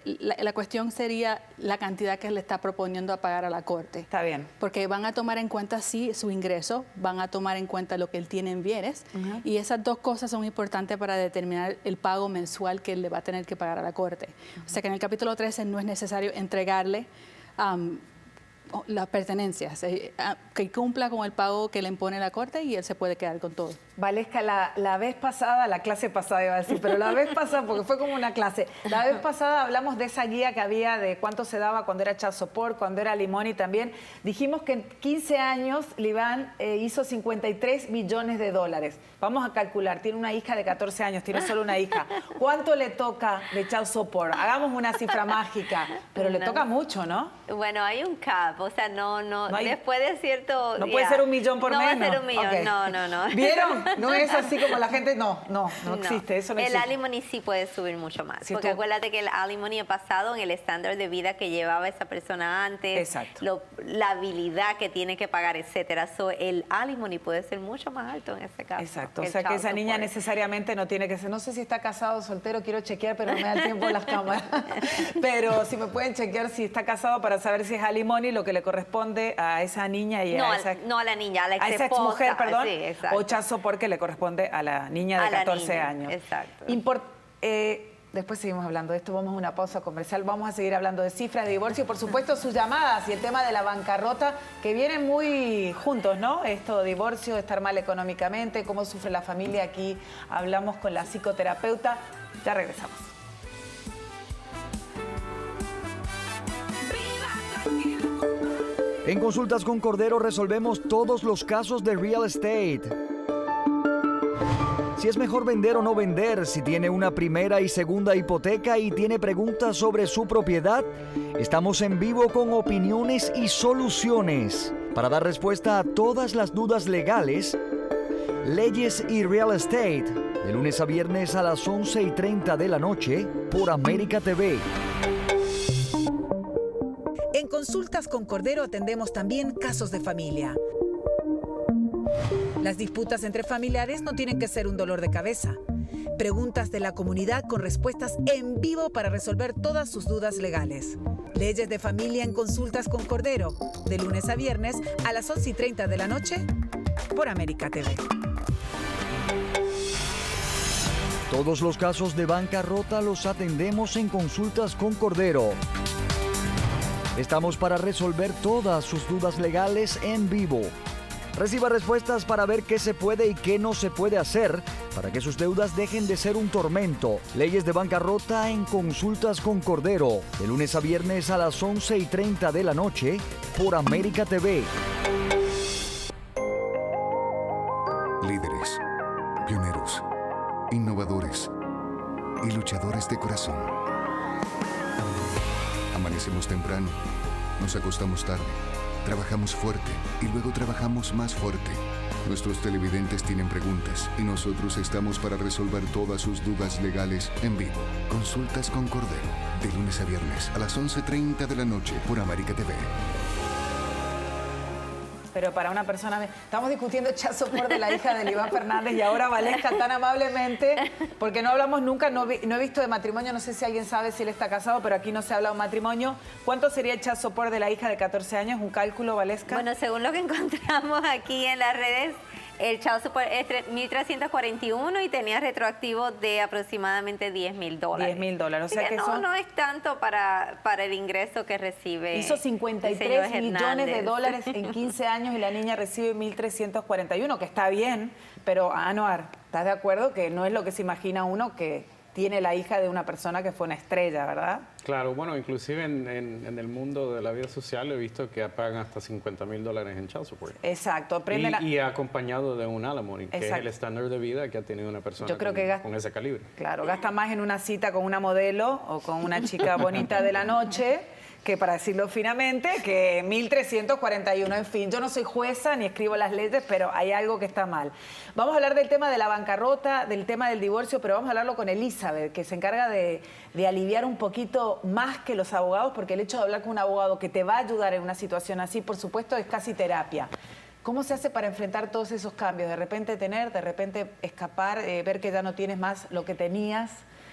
La cuestión sería la cantidad que le está proponiendo a pagar a la corte. Está bien. Porque van a tomar en cuenta, sí, su ingreso, van a tomar en cuenta lo que él tiene en bienes, y esas dos cosas son importantes para determinar el pago mensual que él le va a tener que pagar a la corte. O sea que en el capítulo 13 no es necesario entregarle las pertenencias, que cumpla con el pago que le impone la corte y él se puede quedar con todo. Valesca, la vez pasada, la clase pasada iba a decir, pero la vez pasada, porque fue como una clase, la vez pasada hablamos de esa guía que había de cuánto se daba cuando era child support, cuando era limoni también. Dijimos que en 15 años Libán hizo 53 millones de dólares. Vamos a calcular, tiene una hija de 14 años, tiene solo una hija. ¿Cuánto le toca de child support? Hagamos una cifra mágica, pero le toca mucho, ¿no? Bueno, hay un cap, o sea, no hay, después de cierto... No puede ser $1 millón por mes, no va a ser $1 millón, okay. No. ¿Vieron? No es así como la gente, no existe, eso no existe. El alimony sí puede subir mucho más, Sí, porque acuérdate que el alimony es basado en el estándar de vida que llevaba esa persona antes, exacto, la habilidad que tiene que pagar, etcétera. So, el alimony puede ser mucho más alto en ese caso. Exacto, o sea que esa niña necesariamente no tiene que ser, no sé si está casado o soltero, quiero chequear, pero no me da el tiempo en las cámaras. Pero si me pueden chequear si está casado para saber si es alimony lo que le corresponde a esa niña y a esa... No a la niña, a la esa exmujer, perdón, sí, exacto, o child support que le corresponde a la niña de 14 años. Exacto. Después seguimos hablando de esto, vamos a una pausa comercial, vamos a seguir hablando de cifras de divorcio, por supuesto sus llamadas y el tema de la bancarrota que vienen muy juntos, ¿no? Esto, divorcio, estar mal económicamente, cómo sufre la familia, aquí hablamos con la psicoterapeuta, ya regresamos. En Consultas con Cordero resolvemos todos los casos de real estate. Si es mejor vender o no vender, si tiene una primera y segunda hipoteca y tiene preguntas sobre su propiedad, estamos en vivo con opiniones y soluciones para dar respuesta a todas las dudas legales, leyes y real estate, de lunes a viernes a las 11:30 de la noche por América TV. En Consultas con Cordero atendemos también casos de familia. Las disputas entre familiares no tienen que ser un dolor de cabeza. Preguntas de la comunidad con respuestas en vivo para resolver todas sus dudas legales. Leyes de familia en Consultas con Cordero, de lunes a viernes a las 11:30 de la noche por América TV. Todos los casos de bancarrota los atendemos en Consultas con Cordero. Estamos para resolver todas sus dudas legales en vivo. Reciba respuestas para ver qué se puede y qué no se puede hacer para que sus deudas dejen de ser un tormento. Leyes de bancarrota en Consultas con Cordero, de lunes a viernes a las 11:30 de la noche por América TV. Líderes, pioneros, innovadores y luchadores de corazón. Amanecemos temprano, nos acostamos tarde, trabajamos fuerte y luego trabajamos más fuerte. Nuestros televidentes tienen preguntas y nosotros estamos para resolver todas sus dudas legales en vivo. Consultas con Cordero, de lunes a viernes a las 11:30 de la noche por América TV. Pero para una persona... Estamos discutiendo el child support de la hija de Iván Fernández y ahora Valesca tan amablemente, porque no hablamos nunca, no he visto de matrimonio, no sé si alguien sabe si él está casado, pero aquí no se habla de matrimonio. ¿Cuánto sería el child support de la hija de 14 años? ¿Un cálculo, Valesca? Bueno, según lo que encontramos aquí en las redes, el child support es $1,341 y tenía retroactivo de aproximadamente $10,000. $10,000, o sea que no es tanto para el ingreso que recibe. Hizo 53 millones de dólares en 15 años y la niña recibe 1.341, que está bien, pero Anuar, ¿estás de acuerdo que no es lo que se imagina uno que tiene la hija de una persona que fue una estrella, verdad? Claro, bueno, inclusive en el mundo de la vida social he visto que pagan hasta $50,000 en child support. Exacto. Y acompañado de un alimony, que es el estándar de vida que ha tenido una persona con ese calibre. Claro, gasta más en una cita con una modelo o con una chica bonita de la noche, que para decirlo finamente, que 1.341, en fin. Yo no soy jueza ni escribo las leyes, pero hay algo que está mal. Vamos a hablar del tema de la bancarrota, del tema del divorcio, pero vamos a hablarlo con Elizabeth, que se encarga de aliviar un poquito más que los abogados, porque el hecho de hablar con un abogado que te va a ayudar en una situación así, por supuesto, es casi terapia. ¿Cómo se hace para enfrentar todos esos cambios? De repente tener, de repente escapar, ver que ya no tienes más lo que tenías,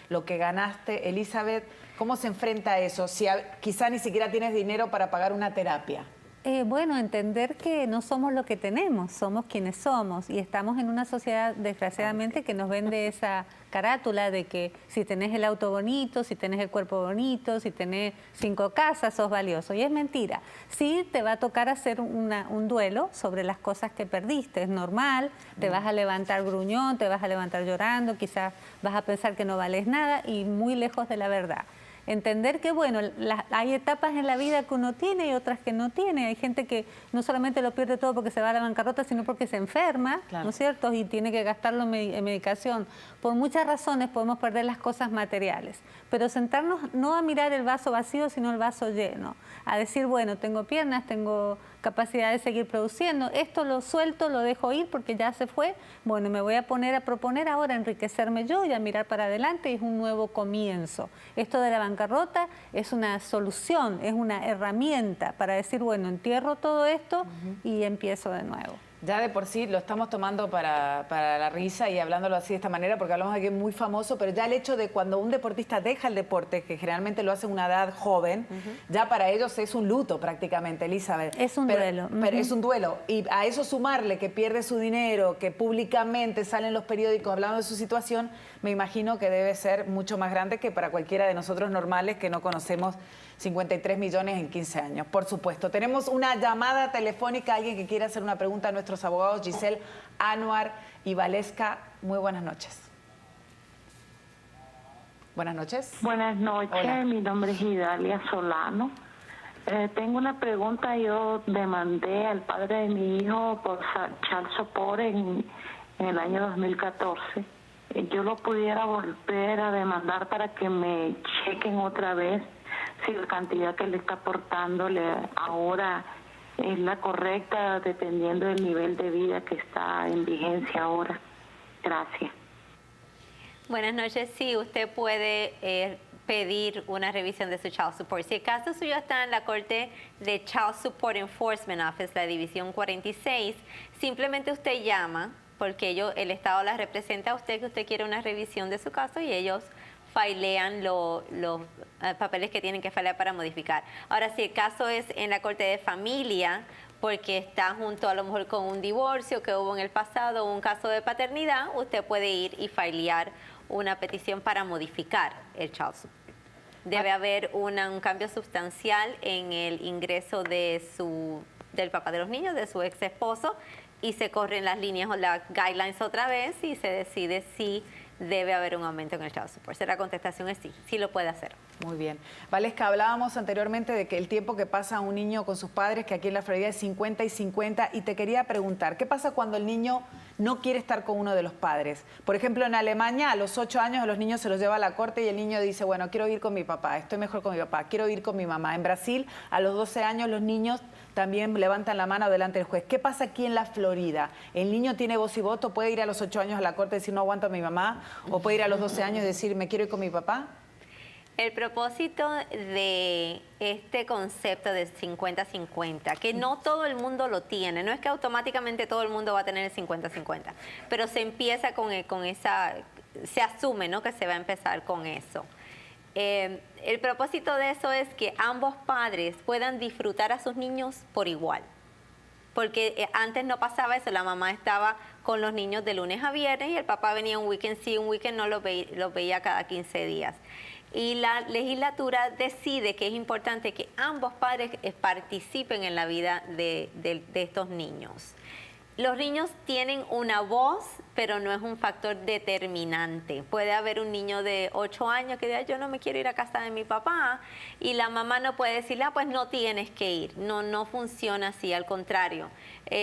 lo que ganaste. Elizabeth, ¿cómo se enfrenta a eso? Si quizá ni siquiera tienes dinero para pagar una terapia. Bueno, entender que no somos lo que tenemos, somos quienes somos y estamos en una sociedad, desgraciadamente, que nos vende esa carátula de que si tenés el auto bonito, si tenés el cuerpo bonito, si tenés 5 casas, sos valioso. Y es mentira. Sí te va a tocar hacer un duelo sobre las cosas que perdiste, es normal, te vas a levantar gruñón, te vas a levantar llorando, quizás vas a pensar que no vales nada y muy lejos de la verdad. Entender que, bueno, hay etapas en la vida que uno tiene y otras que no tiene. Hay gente que no solamente lo pierde todo porque se va a la bancarrota, sino porque se enferma, ¿no es cierto? Y tiene que gastarlo en medicación. Por muchas razones podemos perder las cosas materiales. Pero sentarnos no a mirar el vaso vacío, sino el vaso lleno. A decir, bueno, tengo piernas, tengo capacidad de seguir produciendo. Esto lo suelto, lo dejo ir porque ya se fue. Bueno, me voy a poner a proponer ahora enriquecerme yo y a mirar para adelante. Es un nuevo comienzo. Esto de la bancarrota es una solución, es una herramienta para decir, bueno, entierro todo esto y empiezo de nuevo. Ya de por sí lo estamos tomando para la risa y hablándolo así de esta manera porque hablamos de que es muy famoso, pero ya el hecho de cuando un deportista deja el deporte, que generalmente lo hace a una edad joven, ya para ellos es un luto prácticamente, Elizabeth. Es un duelo. Pero es un duelo. Y a eso sumarle que pierde su dinero, que públicamente salen los periódicos hablando de su situación, me imagino que debe ser mucho más grande que para cualquiera de nosotros normales que no conocemos 53 millones en 15 años. Por supuesto. Tenemos una llamada telefónica, alguien que quiere hacer una pregunta a nuestros abogados, Giselle, Anuar y Valesca. Muy buenas noches. Buenas noches. Buenas noches, hola. Mi nombre es Idalia Solano. Tengo una pregunta. Yo demandé al padre de mi hijo por child support en el año 2014. Yo lo pudiera volver a demandar para que me chequen otra vez si la cantidad que le está aportándole ahora es la correcta dependiendo del nivel de vida que está en vigencia ahora. Gracias. Buenas noches. Sí, usted puede pedir una revisión de su Child Support. Si el caso suyo está en la Corte de Child Support Enforcement Office, la División 46, simplemente usted llama, porque el Estado la representa a usted, que usted quiere una revisión de su caso y ellos filean los papeles que tienen que filear para modificar. Ahora, si el caso es en la Corte de Familia, porque está junto a lo mejor con un divorcio que hubo en el pasado o un caso de paternidad, usted puede ir y filear una petición para modificar el child support. Debe haber un cambio sustancial en el ingreso del papá de los niños, de su ex esposo, y se corren las líneas o las guidelines otra vez y se decide si debe haber un aumento en el child support. La contestación es sí, sí lo puede hacer. Muy bien. Valesca, hablábamos anteriormente de que el tiempo que pasa un niño con sus padres, que aquí en la Florida es 50 y 50, y te quería preguntar, ¿qué pasa cuando el niño no quiere estar con uno de los padres? Por ejemplo, en Alemania, a los 8 años a los niños se los lleva a la corte y el niño dice, bueno, quiero ir con mi papá, estoy mejor con mi papá, quiero ir con mi mamá. En Brasil, a los 12 años los niños también levantan la mano delante del juez. ¿Qué pasa aquí en la Florida? ¿El niño tiene voz y voto? ¿Puede ir a los 8 años a la corte y decir, no aguanto a mi mamá? ¿O puede ir a los 12 años y decir, me quiero ir con mi papá? El propósito de este concepto de 50-50, que no todo el mundo lo tiene, no es que automáticamente todo el mundo va a tener el 50-50, pero se empieza con esa, se asume, ¿no?, que se va a empezar con eso. El propósito de eso es que ambos padres puedan disfrutar a sus niños por igual. Porque antes no pasaba eso, la mamá estaba con los niños de lunes a viernes y el papá venía un weekend sí, un weekend no, los veía cada 15 días. Y la legislatura decide que es importante que ambos padres participen en la vida de estos niños. Los niños tienen una voz, pero no es un factor determinante. Puede haber un niño de 8 años que diga, yo no me quiero ir a casa de mi papá, y la mamá no puede decirle, pues no tienes que ir. No funciona así, al contrario.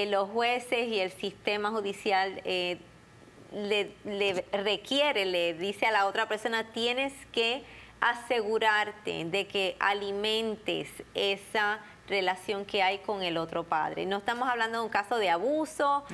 Los jueces y el sistema judicial le requiere, le dice a la otra persona, tienes que asegurarte de que alimentes esa relación que hay con el otro padre. No estamos hablando de un caso de abuso,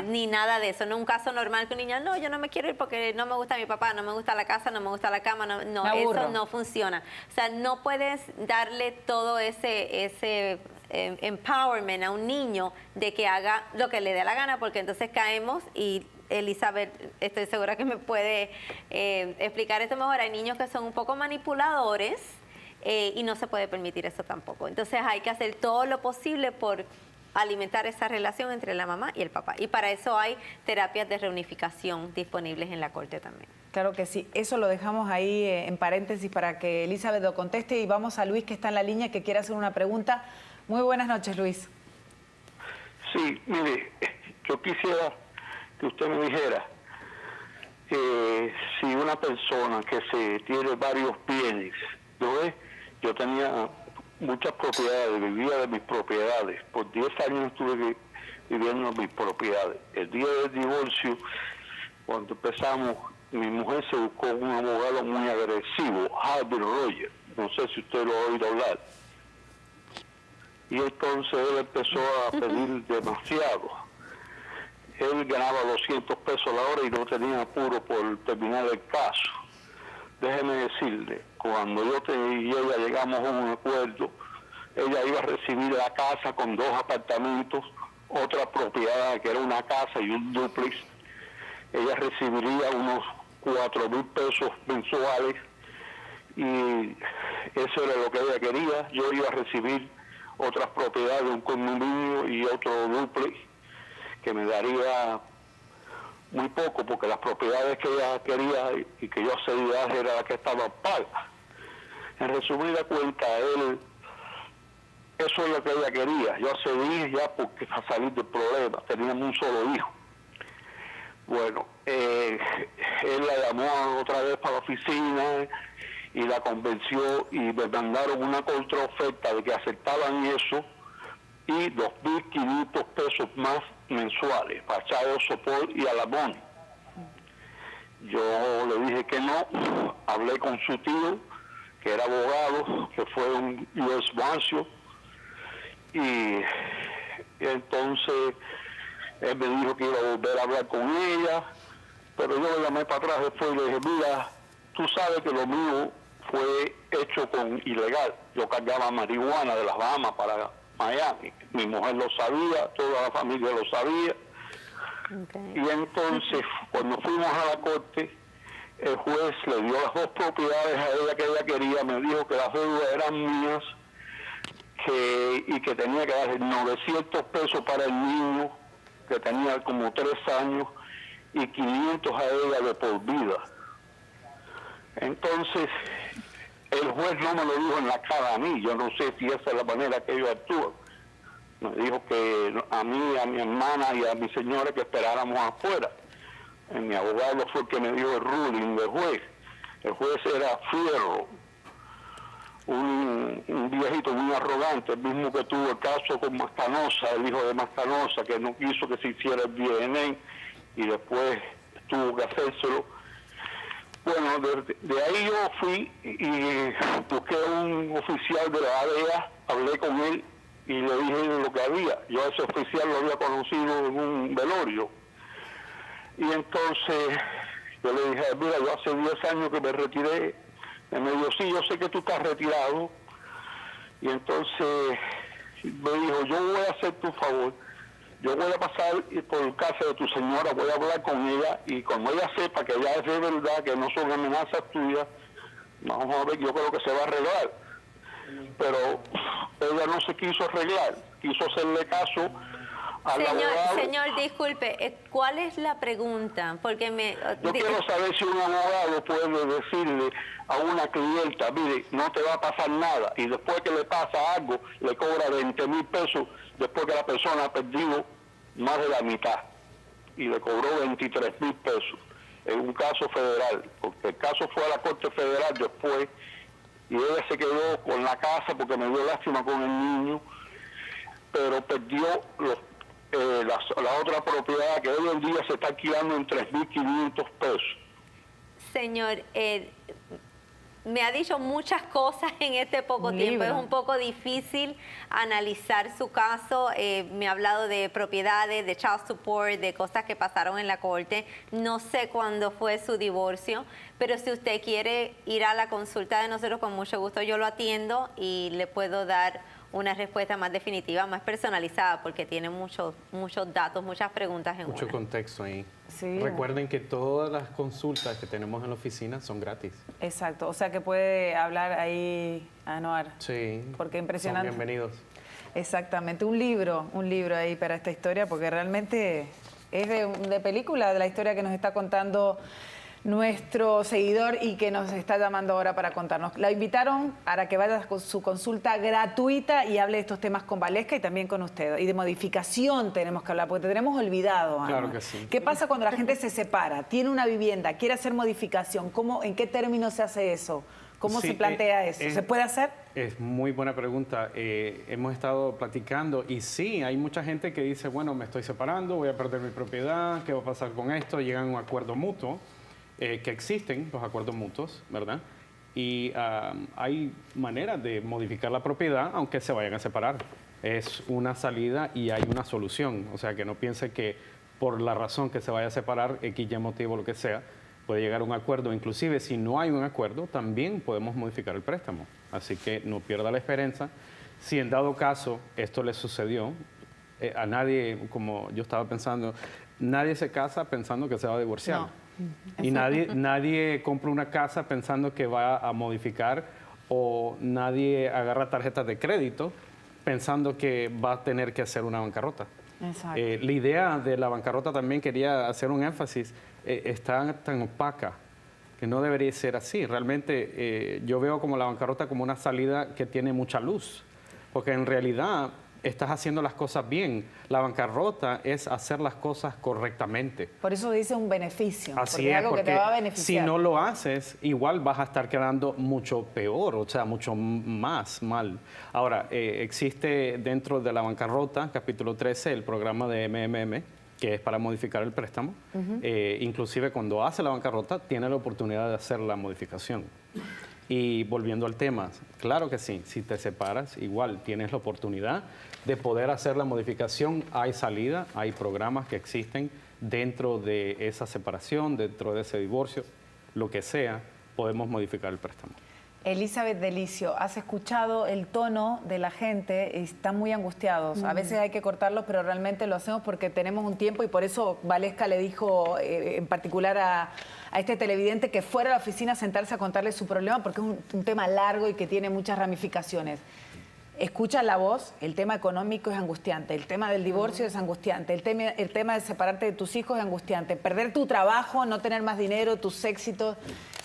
ni nada de eso. No es un caso normal que un niño, no, yo no me quiero ir porque no me gusta mi papá, no me gusta la casa, no me gusta la cama, no, eso no funciona. O sea, no puedes darle todo ese empowerment a un niño de que haga lo que le dé la gana, porque entonces caemos y Elizabeth, estoy segura que me puede explicar esto mejor. Hay niños que son un poco manipuladores y no se puede permitir eso tampoco. Entonces hay que hacer todo lo posible por alimentar esa relación entre la mamá y el papá. Y para eso hay terapias de reunificación disponibles en la corte también. Claro que sí, eso lo dejamos ahí en paréntesis para que Elizabeth lo conteste y vamos a Luis que está en la línea que quiere hacer una pregunta. Muy buenas noches, Luis. Sí, mire, yo quisiera que usted me dijera si una persona que se tiene varios bienes, yo tenía muchas propiedades, vivía de mis propiedades, por 10 años estuve viviendo en mis propiedades. El día del divorcio, cuando empezamos, mi mujer se buscó un abogado muy agresivo, Harvey Roger, no sé si usted lo ha oído hablar. Y entonces él empezó a pedir demasiado. Él ganaba 200 pesos la hora y no tenía apuro por terminar el caso. Déjeme decirle, cuando y ella llegamos a un acuerdo, ella iba a recibir la casa con 2 apartamentos, otra propiedad que era una casa y un dúplex. Ella recibiría unos 4,000 pesos mensuales y eso era lo que ella quería. Yo iba a recibir otras propiedades, un condominio y otro dúplex que me daría muy poco porque las propiedades que ella quería y que yo accedía era las que estaban pagas. En resumida cuenta, eso es lo que ella quería. Yo accedí ya porque a salir del problema. Teníamos un solo hijo. Bueno, él la llamó otra vez para la oficina y la convenció y me mandaron una contraoferta de que aceptaban eso y 2.500 pesos más mensuales para child support y alimony. Yo le dije que no, hablé con su tío, que era abogado, que fue un U.S. Marshal, y entonces él me dijo que iba a volver a hablar con ella, pero yo le llamé para atrás después y le dije, mira, tú sabes que lo mío fue hecho con ilegal. Yo cargaba marihuana de las Bahamas para Miami. Mi mujer lo sabía, toda la familia lo sabía. Okay. Y entonces, cuando fuimos a la corte, el juez le dio las 2 propiedades a ella que ella quería, me dijo que las deudas eran mías y que tenía que dar 900 pesos para el niño, que tenía como 3 años, y 500 a ella de por vida. Entonces, el juez no me lo dijo en la cara a mí, yo no sé si esa es la manera que ellos actúan. Me dijo que a mí, a mi hermana y a mi señora que esperáramos afuera. Mi abogado fue el que me dio el ruling del juez. El juez era Fierro, un viejito muy arrogante, el mismo que tuvo el caso con Mascanosa, el hijo de Mascanosa, que no quiso que se hiciera el DNA y después tuvo que hacérselo. Bueno, de ahí yo fui y busqué un oficial de la ADEA, hablé con él y le dije lo que había. Yo a ese oficial lo había conocido en un velorio. Y entonces yo le dije, mira, yo hace 10 años que me retiré. Y me dijo, sí, yo sé que tú estás retirado. Y entonces me dijo, yo voy a hacerte un favor. Yo voy a pasar por casa de tu señora, voy a hablar con ella y cuando ella sepa que ya es de verdad, que no son amenazas tuyas, vamos a ver, yo creo que se va a arreglar. Pero ella no se quiso arreglar, quiso hacerle caso al abogado. Señor, disculpe, ¿cuál es la pregunta? Porque yo quiero saber si un abogado puede decirle a una clienta, mire, no te va a pasar nada, y después que le pasa algo, le cobra 20,000 pesos, después que la persona ha perdido más de la mitad, y le cobró 23,000 pesos. En un caso federal, porque el caso fue a la Corte Federal después, y ella se quedó con la casa porque me dio lástima con el niño, pero perdió la otra propiedad que hoy en día se está alquilando en 3.500 pesos. Señor, me ha dicho muchas cosas en este poco tiempo. Es un poco difícil analizar su caso. Me ha hablado de propiedades, de child support, de cosas que pasaron en la corte. No sé cuándo fue su divorcio, pero si usted quiere ir a la consulta de nosotros, con mucho gusto yo lo atiendo y le puedo dar una respuesta más definitiva, más personalizada, porque tiene muchos datos, muchas preguntas en Mucho una. contexto ahí. Sí. Recuerden que todas las consultas que tenemos en la oficina son gratis. Exacto, o sea que puede hablar ahí Anuar. Sí. Porque impresionante. Son bienvenidos. Exactamente, un libro ahí para esta historia, porque realmente es de película, de la historia que nos está contando nuestro seguidor y que nos está llamando ahora para contarnos. La invitaron para que vaya con su consulta gratuita y hable de estos temas con Valesca y también con usted. Y de modificación tenemos que hablar, porque te tenemos olvidado, Ana. Claro que sí. ¿Qué pasa cuando la gente se separa, tiene una vivienda, quiere hacer modificación? ¿En qué términos se hace eso? ¿Cómo Sí, se plantea eso? ¿Se puede hacer? Es muy buena pregunta. Hemos estado platicando y sí, hay mucha gente que dice, bueno, me estoy separando, voy a perder mi propiedad, ¿qué va a pasar con esto? Llegan a un acuerdo mutuo, que existen los acuerdos mutuos, ¿verdad? Y hay maneras de modificar la propiedad aunque se vayan a separar. Es una salida y hay una solución. O sea, que no piense que por la razón que se vaya a separar, X, Y motivo, lo que sea, puede llegar a un acuerdo. Inclusive, si no hay un acuerdo, también podemos modificar el préstamo. Así que no pierda la esperanza. Si en dado caso esto le sucedió, a nadie, como yo estaba pensando, nadie se casa pensando que se va a divorciar. No. Y nadie compra una casa pensando que va a modificar, o nadie agarra tarjetas de crédito pensando que va a tener que hacer una bancarrota. Exacto. La idea de la bancarrota, también quería hacer un énfasis, está tan opaca que no debería ser así. Realmente yo veo como la bancarrota como una salida que tiene mucha luz, porque en realidad estás haciendo las cosas bien. La bancarrota es hacer las cosas correctamente. Por eso dice un beneficio, Así porque es, algo que te porque va a beneficiar. si no lo haces, igual vas a estar quedando mucho peor, o sea, mucho más mal. Ahora, existe dentro de la bancarrota, capítulo 13, el programa de MMM, que es para modificar el préstamo. Inclusive cuando hace la bancarrota, tiene la oportunidad de hacer la modificación. Y volviendo al tema, claro que sí, si te separas, igual tienes la oportunidad de poder hacer la modificación. Hay salida, hay programas que existen dentro de esa separación, dentro de ese divorcio, lo que sea, podemos modificar el préstamo. Elizabeth Delicio, has escuchado el tono de la gente, están muy angustiados. A veces hay que cortarlos, pero realmente lo hacemos porque tenemos un tiempo y por eso Valesca le dijo en particular a este televidente que fuera a la oficina a sentarse a contarle su problema porque es un tema largo y que tiene muchas ramificaciones. Escucha la voz, el tema económico es angustiante, el tema del divorcio es angustiante, el tema de separarte de tus hijos es angustiante, perder tu trabajo, no tener más dinero, tus éxitos.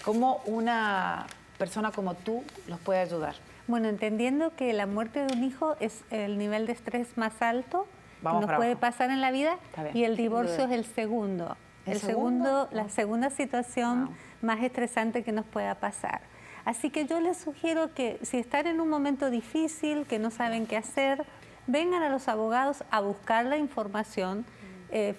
¿Cómo una persona como tú los puede ayudar? Bueno, entendiendo que la muerte de un hijo es el nivel de estrés más alto que nos puede pasar en la vida y el divorcio es el segundo. La segunda situación más estresante que nos pueda pasar. Así que yo les sugiero que si están en un momento difícil, que no saben qué hacer, vengan a los abogados a buscar la información.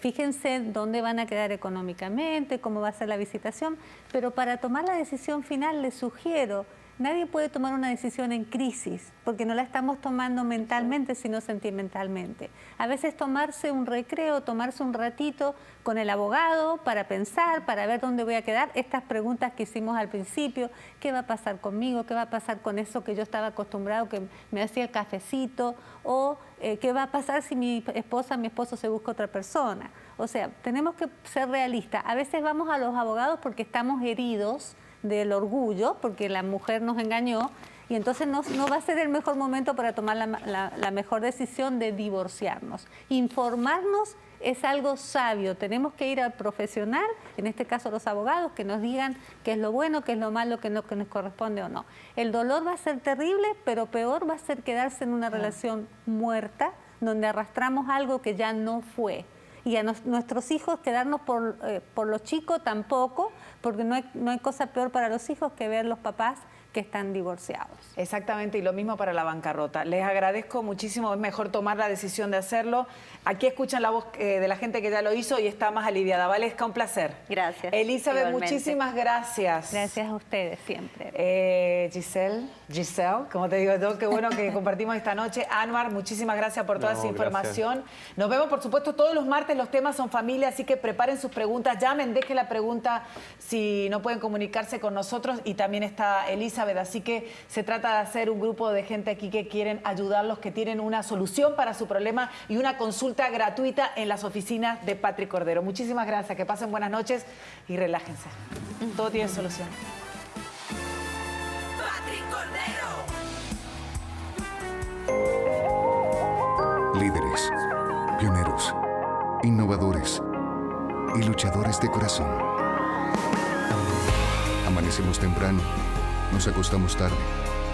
Fíjense dónde van a quedar económicamente, cómo va a ser la visitación, pero para tomar la decisión final les sugiero, nadie puede tomar una decisión en crisis, porque no la estamos tomando mentalmente, sino sentimentalmente. A veces tomarse un recreo, tomarse un ratito con el abogado para pensar, para ver dónde voy a quedar, estas preguntas que hicimos al principio, ¿qué va a pasar conmigo? ¿Qué va a pasar con eso que yo estaba acostumbrado, que me hacía el cafecito? ¿O qué va a pasar si mi esposo se busca otra persona? O sea, tenemos que ser realistas. A veces vamos a los abogados porque estamos heridos del orgullo, porque la mujer nos engañó, y entonces no va a ser el mejor momento para tomar la mejor decisión de divorciarnos. Informarnos es algo sabio, tenemos que ir al profesional, en este caso los abogados, que nos digan qué es lo bueno, qué es lo malo, qué nos corresponde o no. El dolor va a ser terrible, pero peor va a ser quedarse en una relación muerta, donde arrastramos algo que ya no fue. Y a nuestros hijos quedarnos por los chicos tampoco, porque no hay cosa peor para los hijos que ver los papás que están divorciados. Exactamente, y lo mismo para la bancarrota. Les agradezco muchísimo, es mejor tomar la decisión de hacerlo. Aquí escuchan la voz de la gente que ya lo hizo y está más aliviada. Valesca, un placer. Gracias. Elizabeth, Igualmente. Muchísimas gracias. Gracias a ustedes siempre. Giselle, como te digo yo, qué bueno que compartimos esta noche. Anuar, muchísimas gracias por toda esa información. Nos vemos, por supuesto, todos los martes. Los temas son familia, así que preparen sus preguntas. Llamen, dejen la pregunta si no pueden comunicarse con nosotros. Y también está Elizabeth Elizabeth. Así que se trata de hacer un grupo de gente aquí que quieren ayudarlos, que tienen una solución para su problema y una consulta gratuita en las oficinas de Patrick Cordero. Muchísimas gracias, que pasen buenas noches y relájense. Todo tiene solución. Patrick Cordero. Líderes, pioneros, innovadores y luchadores de corazón. Amanecemos temprano, nos acostamos tarde,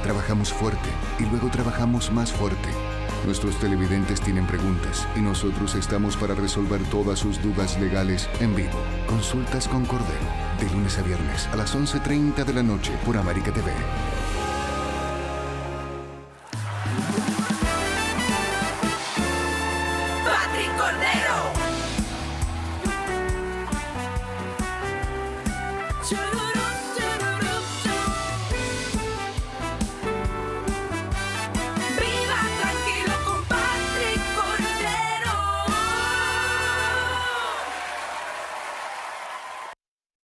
trabajamos fuerte y luego trabajamos más fuerte. Nuestros televidentes tienen preguntas y nosotros estamos para resolver todas sus dudas legales en vivo. Consultas con Cordero, de lunes a viernes a las 11:30 de la noche por América TV. Patrick Cordero.